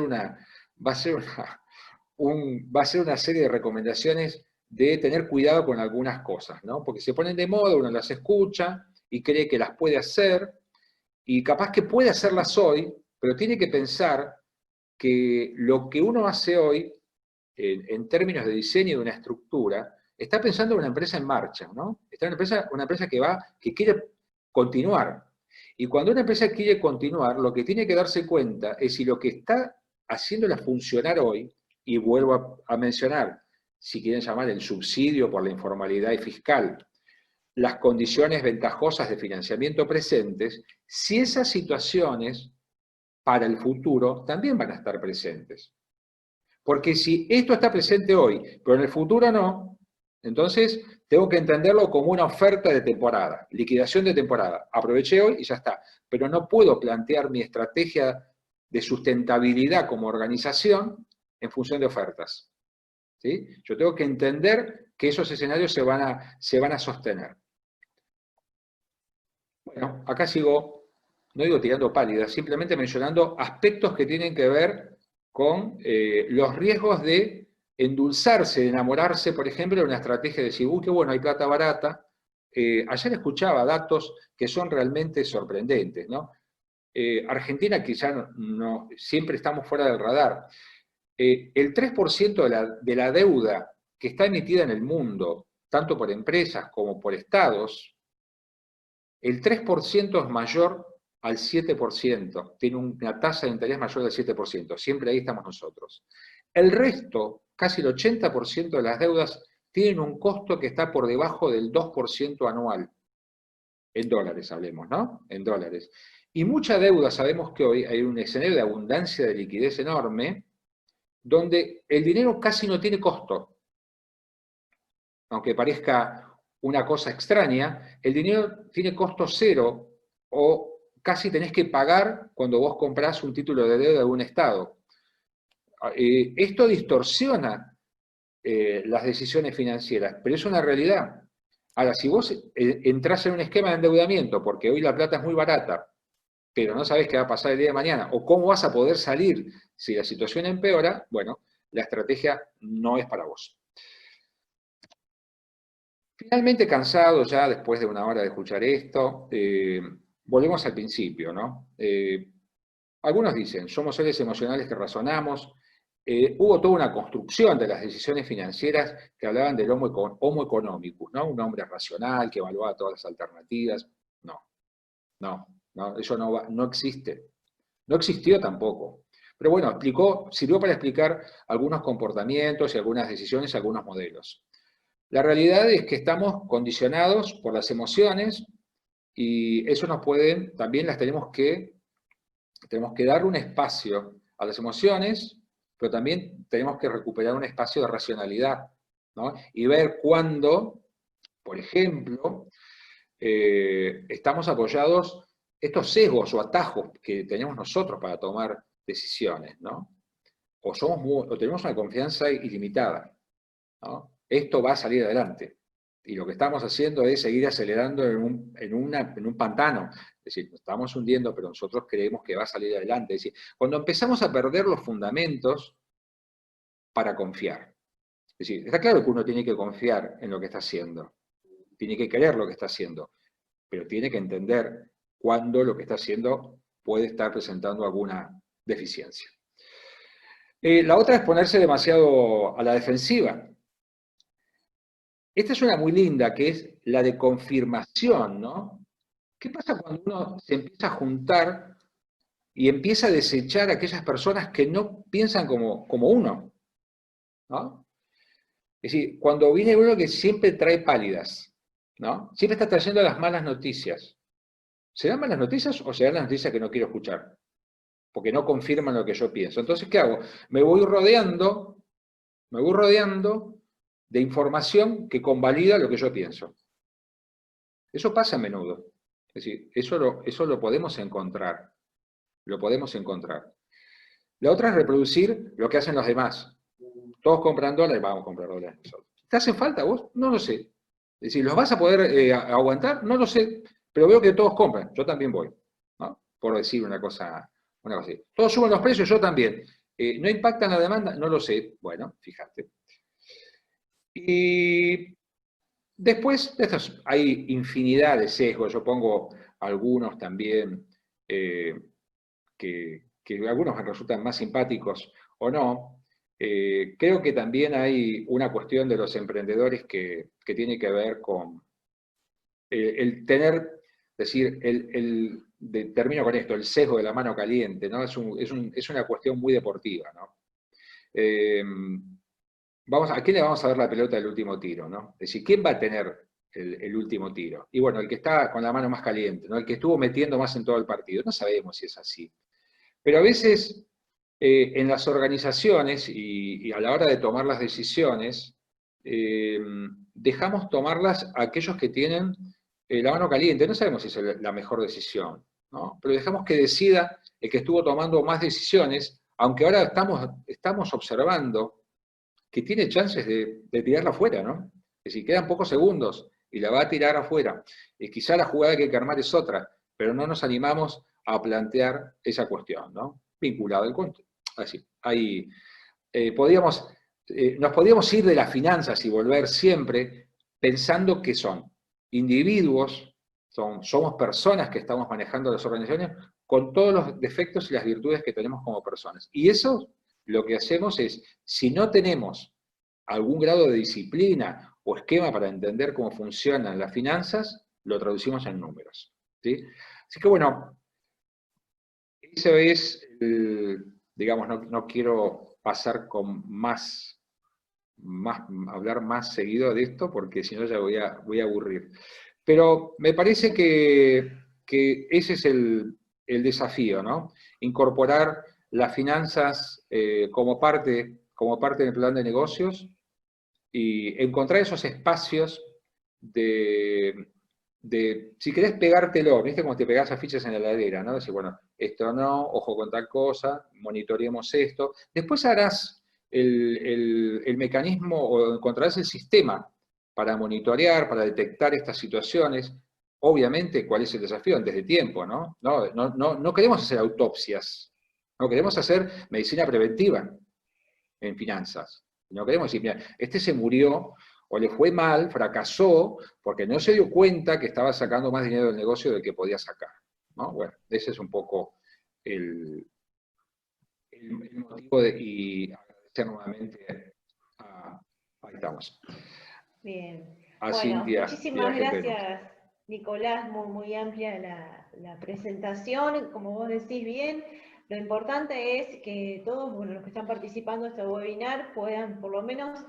una serie de recomendaciones de tener cuidado con algunas cosas, ¿no? Porque se ponen de moda, uno las escucha y cree que las puede hacer, y capaz que puede hacerlas hoy, pero tiene que pensar que lo que uno hace hoy, en términos de diseño de una estructura, está pensando en una empresa en marcha, ¿no? Está una empresa que quiere continuar. Y cuando una empresa quiere continuar, lo que tiene que darse cuenta es si lo que está haciéndola funcionar hoy, y vuelvo a mencionar, si quieren llamar el subsidio por la informalidad y fiscal, las condiciones ventajosas de financiamiento presentes, si esas situaciones para el futuro también van a estar presentes. Porque si esto está presente hoy, pero en el futuro no, entonces tengo que entenderlo como una oferta de temporada, liquidación de temporada. Aproveché hoy y ya está. Pero no puedo plantear mi estrategia de sustentabilidad como organización en función de ofertas. ¿Sí? Yo tengo que entender que esos escenarios se van a sostener. Bueno, acá sigo, no digo tirando pálidas, simplemente mencionando aspectos que tienen que ver con los riesgos de endulzarse, de enamorarse, por ejemplo, de una estrategia de decir, uy, qué bueno, hay plata barata. Ayer escuchaba datos que son realmente sorprendentes, ¿no? Argentina quizá no, siempre estamos fuera del radar. El 3% de la deuda que está emitida en el mundo, tanto por empresas como por estados, el 3% es mayor al 7%, tiene una tasa de interés mayor del 7%, siempre ahí estamos nosotros. El resto, casi el 80% de las deudas, tienen un costo que está por debajo del 2% anual. En dólares hablemos, ¿no? En dólares. Y mucha deuda, sabemos que hoy hay un escenario de abundancia de liquidez enorme, donde el dinero casi no tiene costo. Aunque parezca una cosa extraña, el dinero tiene costo cero o casi tenés que pagar cuando vos comprás un título de deuda de un Estado. Esto distorsiona las decisiones financieras, pero es una realidad. Ahora, si vos entrás en un esquema de endeudamiento, porque hoy la plata es muy barata, pero no sabés qué va a pasar el día de mañana, o cómo vas a poder salir si la situación empeora, bueno, la estrategia no es para vos. Finalmente cansado ya después de una hora de escuchar esto, volvemos al principio, ¿no? Algunos dicen, somos seres emocionales que razonamos. Hubo toda una construcción de las decisiones financieras que hablaban del homo economicus, ¿no? Un hombre racional que evaluaba todas las alternativas. No, eso no existe. No existió tampoco. Pero bueno, sirvió para explicar algunos comportamientos y algunas decisiones, algunos modelos. La realidad es que estamos condicionados por las emociones y eso también tenemos que dar un espacio a las emociones, pero también tenemos que recuperar un espacio de racionalidad, ¿no? Y ver cuándo, por ejemplo, estamos apoyados estos sesgos o atajos que tenemos nosotros para tomar decisiones, ¿no? O tenemos una confianza ilimitada, ¿no? Esto va a salir adelante. Y lo que estamos haciendo es seguir acelerando en un pantano. Es decir, nos estamos hundiendo, pero nosotros creemos que va a salir adelante. Es decir, cuando empezamos a perder los fundamentos para confiar. Es decir, está claro que uno tiene que confiar en lo que está haciendo. Tiene que querer lo que está haciendo. Pero tiene que entender cuándo lo que está haciendo puede estar presentando alguna deficiencia. La otra es ponerse demasiado a la defensiva. Esta es una muy linda, que es la de confirmación, ¿no? ¿Qué pasa cuando uno se empieza a juntar y empieza a desechar a aquellas personas que no piensan como uno, ¿no? Es decir, cuando viene uno que siempre trae pálidas, ¿no? Siempre está trayendo las malas noticias. ¿Serán malas noticias o serán las noticias que no quiero escuchar? Porque no confirman lo que yo pienso. Entonces, ¿qué hago? Me voy rodeando de información que convalida lo que yo pienso. Eso pasa a menudo. Es decir, eso lo podemos encontrar. Lo podemos encontrar. La otra es reproducir lo que hacen los demás. Todos compran dólares, vamos a comprar dólares nosotros. ¿Te hace falta a vos? No lo sé. Es decir, ¿los vas a poder aguantar? No lo sé. Pero veo que todos compran. Yo también voy, ¿no? Por decir una cosa así. Todos suben los precios, yo también. ¿No impactan la demanda? No lo sé. Bueno, fíjate. Y después de estos hay infinidad de sesgos. Yo pongo algunos también que algunos me resultan más simpáticos o no. Creo que también hay una cuestión de los emprendedores que tiene que ver con el tener, decir, termino con esto, el sesgo de la mano caliente, ¿no? Es una cuestión muy deportiva, ¿no? ¿A quién le vamos a dar la pelota del último tiro, ¿no? Es decir, ¿quién va a tener el último tiro? Y bueno, el que está con la mano más caliente, ¿no? El que estuvo metiendo más en todo el partido. No sabemos si es así. Pero a veces en las organizaciones y a la hora de tomar las decisiones, dejamos tomarlas a aquellos que tienen la mano caliente. No sabemos si es la mejor decisión, ¿no? Pero dejamos que decida el que estuvo tomando más decisiones, aunque ahora estamos observando que tiene chances de tirarla afuera, ¿no? Es decir, quedan pocos segundos y la va a tirar afuera. Quizá la jugada que hay que armar es otra, pero no nos animamos a plantear esa cuestión, ¿no? Vinculado al cuento. Así, ahí nos podríamos ir de las finanzas y volver siempre pensando que son individuos, somos personas que estamos manejando las organizaciones con todos los defectos y las virtudes que tenemos como personas. Y eso lo que hacemos es, si no tenemos algún grado de disciplina o esquema para entender cómo funcionan las finanzas, lo traducimos en números, ¿sí? Así que bueno, eso es, digamos, no quiero pasar con hablar más seguido de esto, porque si no ya voy a aburrir. Pero me parece que ese es el desafío, ¿no? Incorporar las finanzas como parte del plan de negocios y encontrar esos espacios si querés pegártelo, ¿viste? Como te pegás afiches en la heladera, ¿no? Decir, bueno, esto no, ojo con tal cosa, monitoreemos esto. Después harás el mecanismo o encontrarás el sistema para monitorear, para detectar estas situaciones. Obviamente, ¿cuál es el desafío? Desde tiempo, ¿no? No queremos hacer autopsias, no queremos hacer medicina preventiva en finanzas. No queremos decir, mira, este se murió o le fue mal, fracasó, porque no se dio cuenta que estaba sacando más dinero del negocio del que podía sacar, ¿no? Bueno, ese es un poco el motivo y agradecer nuevamente ahí estamos. Bien. A Bueno, Cintia y a la muchísimas gente de Nutri. gracias, Nicolás, muy amplia la presentación, como vos decís bien, Lo importante es que todos, bueno, los que están participando en este webinar puedan por lo menos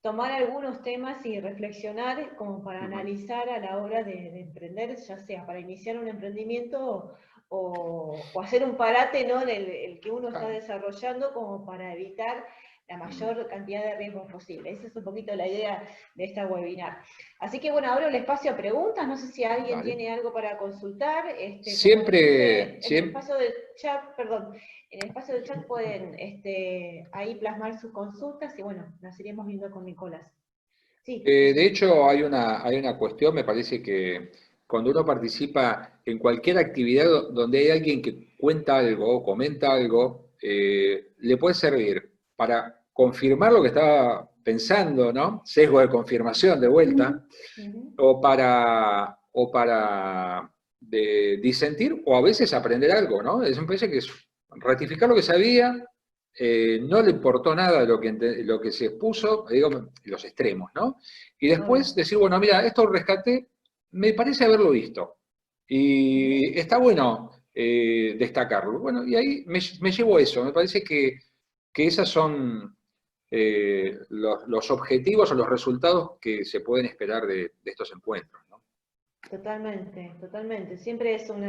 tomar algunos temas y reflexionar como para analizar a la hora de emprender, ya sea para iniciar un emprendimiento o hacer un parate, ¿no?, en el que uno está desarrollando, como para evitar la mayor cantidad de riesgos posible. Esa es un poquito la idea de esta webinar. Así que bueno, abro el espacio a preguntas, no sé si alguien tiene algo para consultar. Como dije, en el espacio del chat, perdón, en el espacio del chat pueden ahí plasmar sus consultas y bueno, las iremos viendo con Nicolás. Sí, de hecho, hay una cuestión, me parece que cuando uno participa en cualquier actividad donde hay alguien que cuenta algo o comenta algo, le puede servir para confirmar lo que estaba pensando, ¿no? Sesgo de confirmación de vuelta, o para disentir, o a veces aprender algo, ¿no? Me parece que es ratificar lo que sabía, no le importó nada lo que se expuso, digo, los extremos, ¿no? Y después decir, bueno, mira, esto rescaté, me parece haberlo visto. Y está bueno destacarlo. Bueno, y ahí me llevo eso, me parece que esos son los objetivos o los resultados que se pueden esperar de estos encuentros, ¿no? Totalmente, totalmente. Siempre es un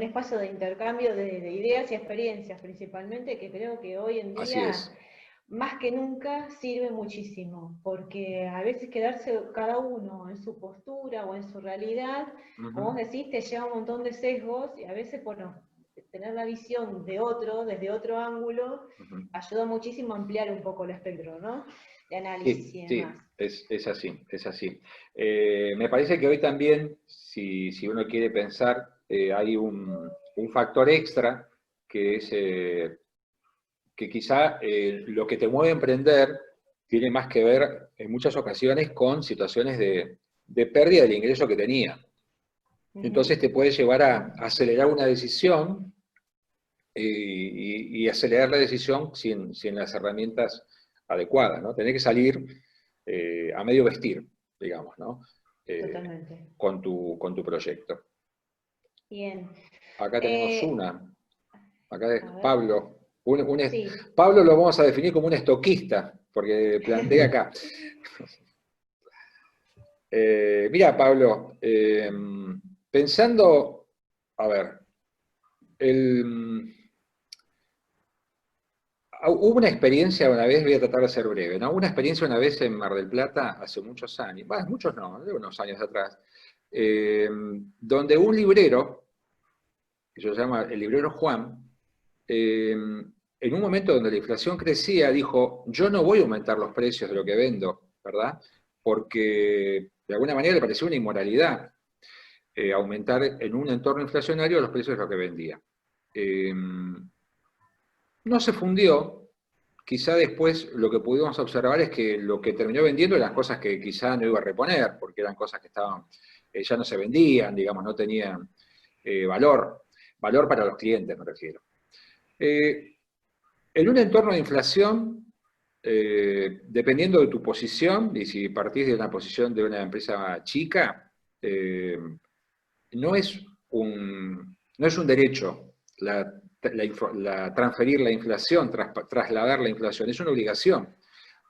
espacio de intercambio de ideas y experiencias principalmente, que creo que hoy en día, más que nunca, sirve muchísimo, porque a veces quedarse cada uno en su postura o en su realidad, como vos decís, te lleva un montón de sesgos, y a veces, bueno, tener la visión de otro, desde otro ángulo, ayuda muchísimo a ampliar un poco el espectro, ¿no?, de análisis y demás. Sí, es así, es así. Me parece que hoy también, si uno quiere pensar, hay un factor extra que es que quizá lo que te mueve a emprender tiene más que ver en muchas ocasiones con situaciones de pérdida del ingreso que tenía. Entonces te puede llevar a acelerar una decisión y acelerar la decisión sin las herramientas adecuadas, ¿no? Tenés que salir a medio vestir, digamos, ¿no? Con tu proyecto. Bien. Acá tenemos una. Acá es Pablo. Sí. Pablo lo vamos a definir como un estoquista, porque plantea acá. Mira, Pablo, pensando, a ver, hubo una experiencia una vez, voy a tratar de ser breve, ¿no? Una experiencia una vez en Mar del Plata, hace muchos años, bueno, muchos no, de unos años atrás, donde un librero, que se llama el librero Juan, en un momento donde la inflación crecía, dijo, yo no voy a aumentar los precios de lo que vendo, ¿verdad? Porque de alguna manera le pareció una inmoralidad aumentar en un entorno inflacionario los precios de lo que vendía. No se fundió, quizá después lo que pudimos observar es que lo que terminó vendiendo eran cosas que quizá no iba a reponer, porque eran cosas que estaban, ya no se vendían, digamos, no tenían valor para los clientes, me refiero. En un entorno de inflación, dependiendo de tu posición, y si partís de una posición de una empresa chica, no es un derecho transferir la inflación, trasladar la inflación, es una obligación.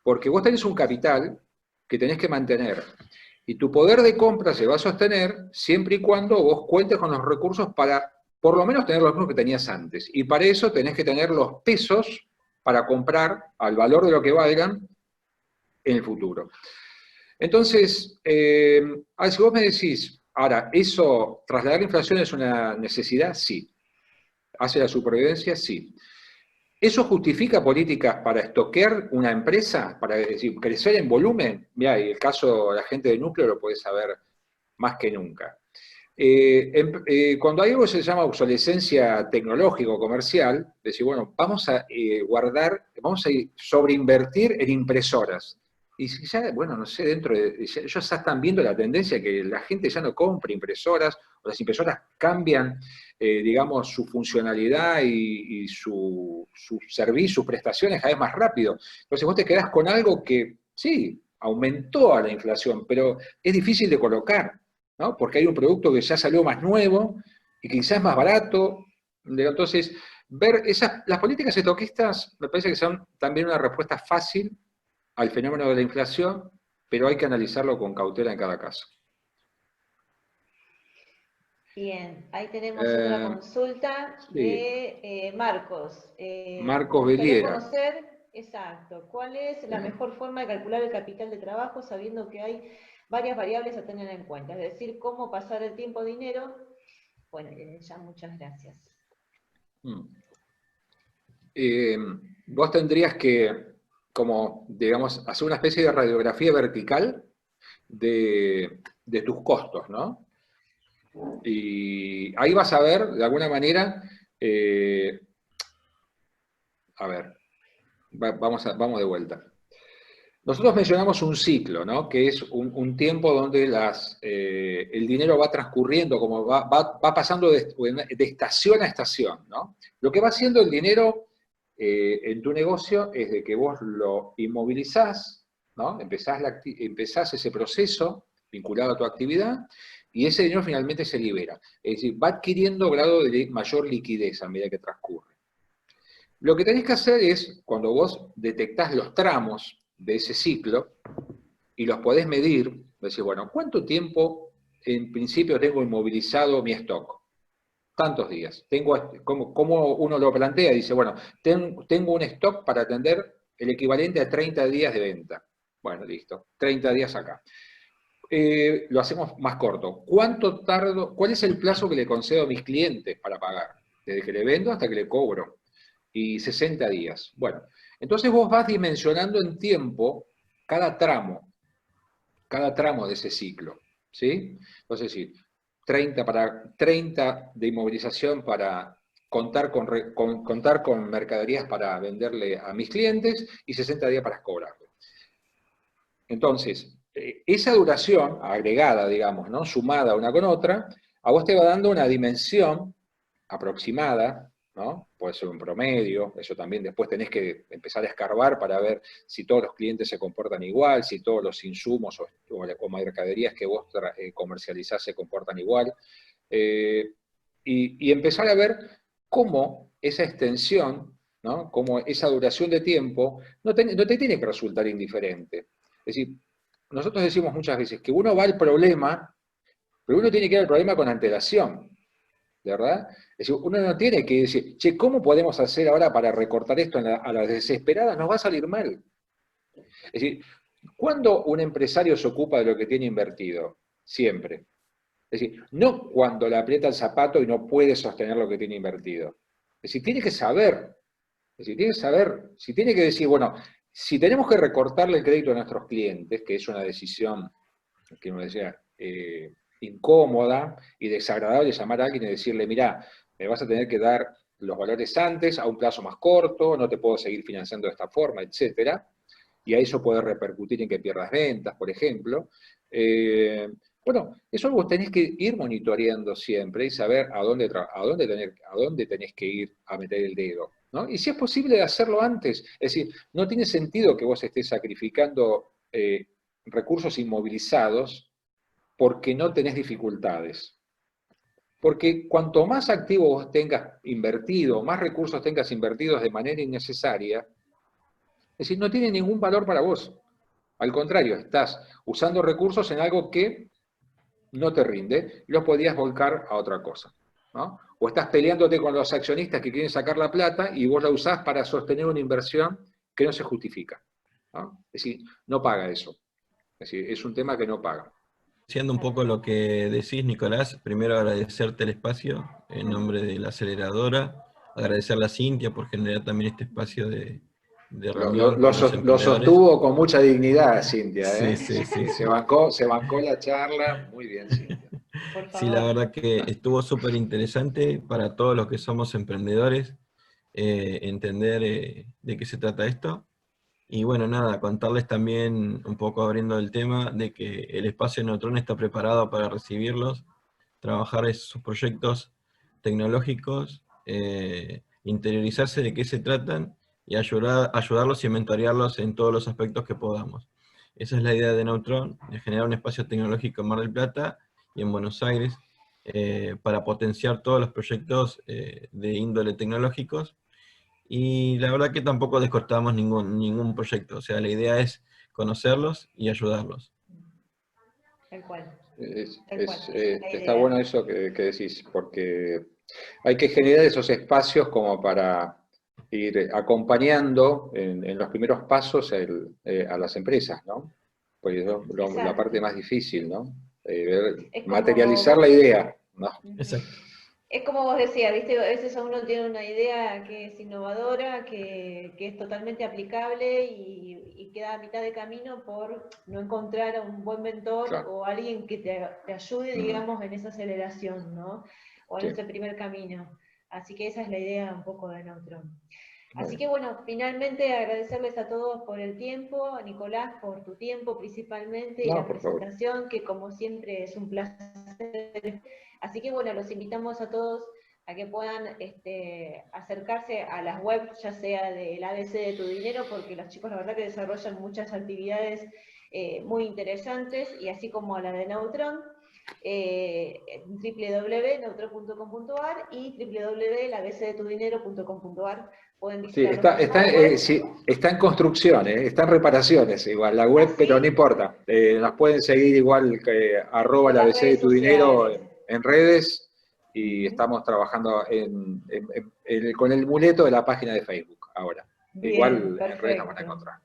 Porque vos tenés un capital que tenés que mantener. Y tu poder de compra se va a sostener siempre y cuando vos cuentes con los recursos para, por lo menos, tener los mismos que tenías antes. Y para eso tenés que tener los pesos para comprar al valor de lo que valgan en el futuro. Entonces, si vos me decís, ahora, ¿eso, trasladar la inflación es una necesidad? Sí. ¿Hace la supervivencia? Sí. ¿Eso justifica políticas para estoquear una empresa? Para decir, crecer en volumen. Mirá, y el caso de la gente de núcleo lo podés saber más que nunca. Cuando hay algo que se llama obsolescencia tecnológica o comercial, decir, bueno, vamos a vamos a sobreinvertir en impresoras. Y si ya, bueno, no sé, ellos ya están viendo la tendencia que la gente ya no compra impresoras, o las impresoras cambian, digamos, su funcionalidad y su servicio, sus prestaciones cada vez más rápido. Entonces vos te quedás con algo que, sí, aumentó a la inflación, pero es difícil de colocar, ¿no? Porque hay un producto que ya salió más nuevo y que quizás es más barato. Entonces, ver las políticas estoquistas me parece que son también una respuesta fácil al fenómeno de la inflación, pero hay que analizarlo con cautela en cada caso. Bien, ahí tenemos otra consulta de Marcos. Marcos Gustaría Beliera. conocer, exacto, cuál es la mejor forma de calcular el capital de trabajo, sabiendo que hay varias variables a tener en cuenta, es decir, cómo pasar el tiempo dinero. Bueno, ya muchas gracias. Vos tendrías que, como, digamos, hacer una especie de radiografía vertical de tus costos, ¿no? Y ahí vas a ver, de alguna manera, a ver, vamos de vuelta. Nosotros mencionamos un ciclo, ¿no? Que es un tiempo donde el dinero va transcurriendo, como va pasando de estación a estación, ¿no? Lo que va haciendo el dinero en tu negocio es de que vos lo inmovilizás, ¿no? Empezás ese proceso vinculado a tu actividad, y ese dinero finalmente se libera. Es decir, va adquiriendo grado de mayor liquidez a medida que transcurre. Lo que tenés que hacer es, cuando vos detectás los tramos de ese ciclo y los podés medir, decir, bueno, ¿cuánto tiempo en principio tengo inmovilizado mi stock? Tantos días. Como uno lo plantea, dice, bueno, tengo un stock para atender el equivalente a 30 días de venta. Bueno, listo, 30 días acá. Lo hacemos más corto. ¿Cuánto tardo? ¿Cuál es el plazo que le concedo a mis clientes para pagar? Desde que le vendo hasta que le cobro. Y 60 días. Bueno, entonces vos vas dimensionando en tiempo cada tramo de ese ciclo, ¿sí? Entonces, sí, 30 de inmovilización para contar con mercaderías para venderle a mis clientes y 60 días para cobrarle. Entonces, esa duración agregada, digamos, ¿no? Sumada una con otra, a vos te va dando una dimensión aproximada, ¿no? Puede ser un promedio, eso también después tenés que empezar a escarbar para ver si todos los clientes se comportan igual, si todos los insumos o mercaderías que vos comercializás se comportan igual, y empezar a ver cómo esa extensión, ¿no? Cómo esa duración de tiempo no te tiene que resultar indiferente. Es decir, nosotros decimos muchas veces que uno va al problema, pero uno tiene que ir al problema con antelación, ¿verdad? Es decir, uno no tiene que decir, che, ¿cómo podemos hacer ahora para recortar esto a las desesperadas? Nos va a salir mal. Es decir, ¿cuándo un empresario se ocupa de lo que tiene invertido? Siempre. Es decir, no cuando le aprieta el zapato y no puede sostener lo que tiene invertido. Es decir, tiene que saber. Es decir, tiene que saber, si tiene que decir, bueno, si tenemos que recortarle el crédito a nuestros clientes, que es una decisión, que uno decía, incómoda y desagradable llamar a alguien y decirle, mirá, me vas a tener que dar los valores antes, a un plazo más corto, no te puedo seguir financiando de esta forma, etcétera, y a eso puede repercutir en que pierdas ventas, por ejemplo. Bueno, eso vos tenés que ir monitoreando siempre y saber a dónde tenés que ir a meter el dedo, ¿no? Y si es posible hacerlo antes, es decir, no tiene sentido que vos estés sacrificando recursos inmovilizados porque no tenés dificultades. Porque cuanto más activos vos tengas invertido, más recursos tengas invertidos de manera innecesaria, es decir, no tiene ningún valor para vos. Al contrario, estás usando recursos en algo que no te rinde y los podías volcar a otra cosa, ¿no? O estás peleándote con los accionistas que quieren sacar la plata y vos la usás para sostener una inversión que no se justifica, ¿no? Es decir, no paga eso. Es decir, es un tema que no paga. Siendo un poco lo que decís, Nicolás, primero agradecerte el espacio en nombre de la aceleradora, agradecerle a Cintia por generar también este espacio de reunión con los Lo emprendedores. sostuvo con mucha dignidad, Cintia, ¿eh? Sí. Se bancó la charla, muy bien, Cintia. Sí, la verdad que estuvo súper interesante para todos los que somos emprendedores, entender de qué se trata esto. Y bueno, nada, contarles también, un poco abriendo el tema, de que el espacio Neutrón está preparado para recibirlos, trabajar sus proyectos tecnológicos, interiorizarse de qué se tratan y ayudarlos y mentorearlos en todos los aspectos que podamos. Esa es la idea de Neutron, de generar un espacio tecnológico en Mar del Plata y en Buenos Aires, para potenciar todos los proyectos de índole tecnológicos. Y la verdad que tampoco descortamos ningún proyecto, o sea, la idea es conocerlos y ayudarlos. Tal cual. Está bueno eso que decís, porque hay que generar esos espacios como para ir acompañando en los primeros pasos a las empresas, ¿no? Pues es la parte Exacto. más difícil, ¿no? Es como Materializar vos la idea, ¿no? Exacto. Es como vos decías, ¿viste? A veces uno tiene una idea que es innovadora, que es totalmente aplicable y queda a mitad de camino por no encontrar a un buen mentor Claro. o alguien que te ayude, Mm, digamos, en esa aceleración, ¿no? O en sí, ese primer camino. Así que esa es la idea un poco de Neutron. Así bueno. que bueno, finalmente agradecerles a todos por el tiempo, a Nicolás por tu tiempo principalmente y No, la por favor. presentación, que como siempre es un placer. Así que bueno, los invitamos a todos a que puedan acercarse a las webs, ya sea del ABC de Tu Dinero, porque los chicos la verdad que desarrollan muchas actividades muy interesantes, y así como a la de Neutron, www.neutron.com.ar y www.labcdetudinero.com.ar. Pueden Sí, visitar las dos webs. sí, está en construcción, está en reparaciones igual la web, pero no Así, importa. Nos pueden seguir igual que arroba por la las ABC de redes tu dinero sociales. en redes y Ujú. estamos trabajando con el muleto de la página de Facebook ahora. Bien, Igual en redes nos van a perfecto. encontrar,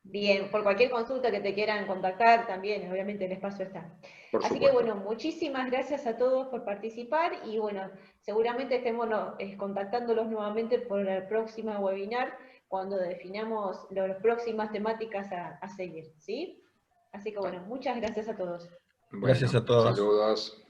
Bien, por cualquier consulta que te quieran contactar también, obviamente el espacio está. por Así que supuesto. bueno, muchísimas gracias a todos por participar y bueno, seguramente estemos contactándolos nuevamente por el próximo webinar cuando definamos las próximas temáticas a seguir, ¿sí? Así que bueno, muchas gracias a todos. Gracias Bueno, a todos. saludos.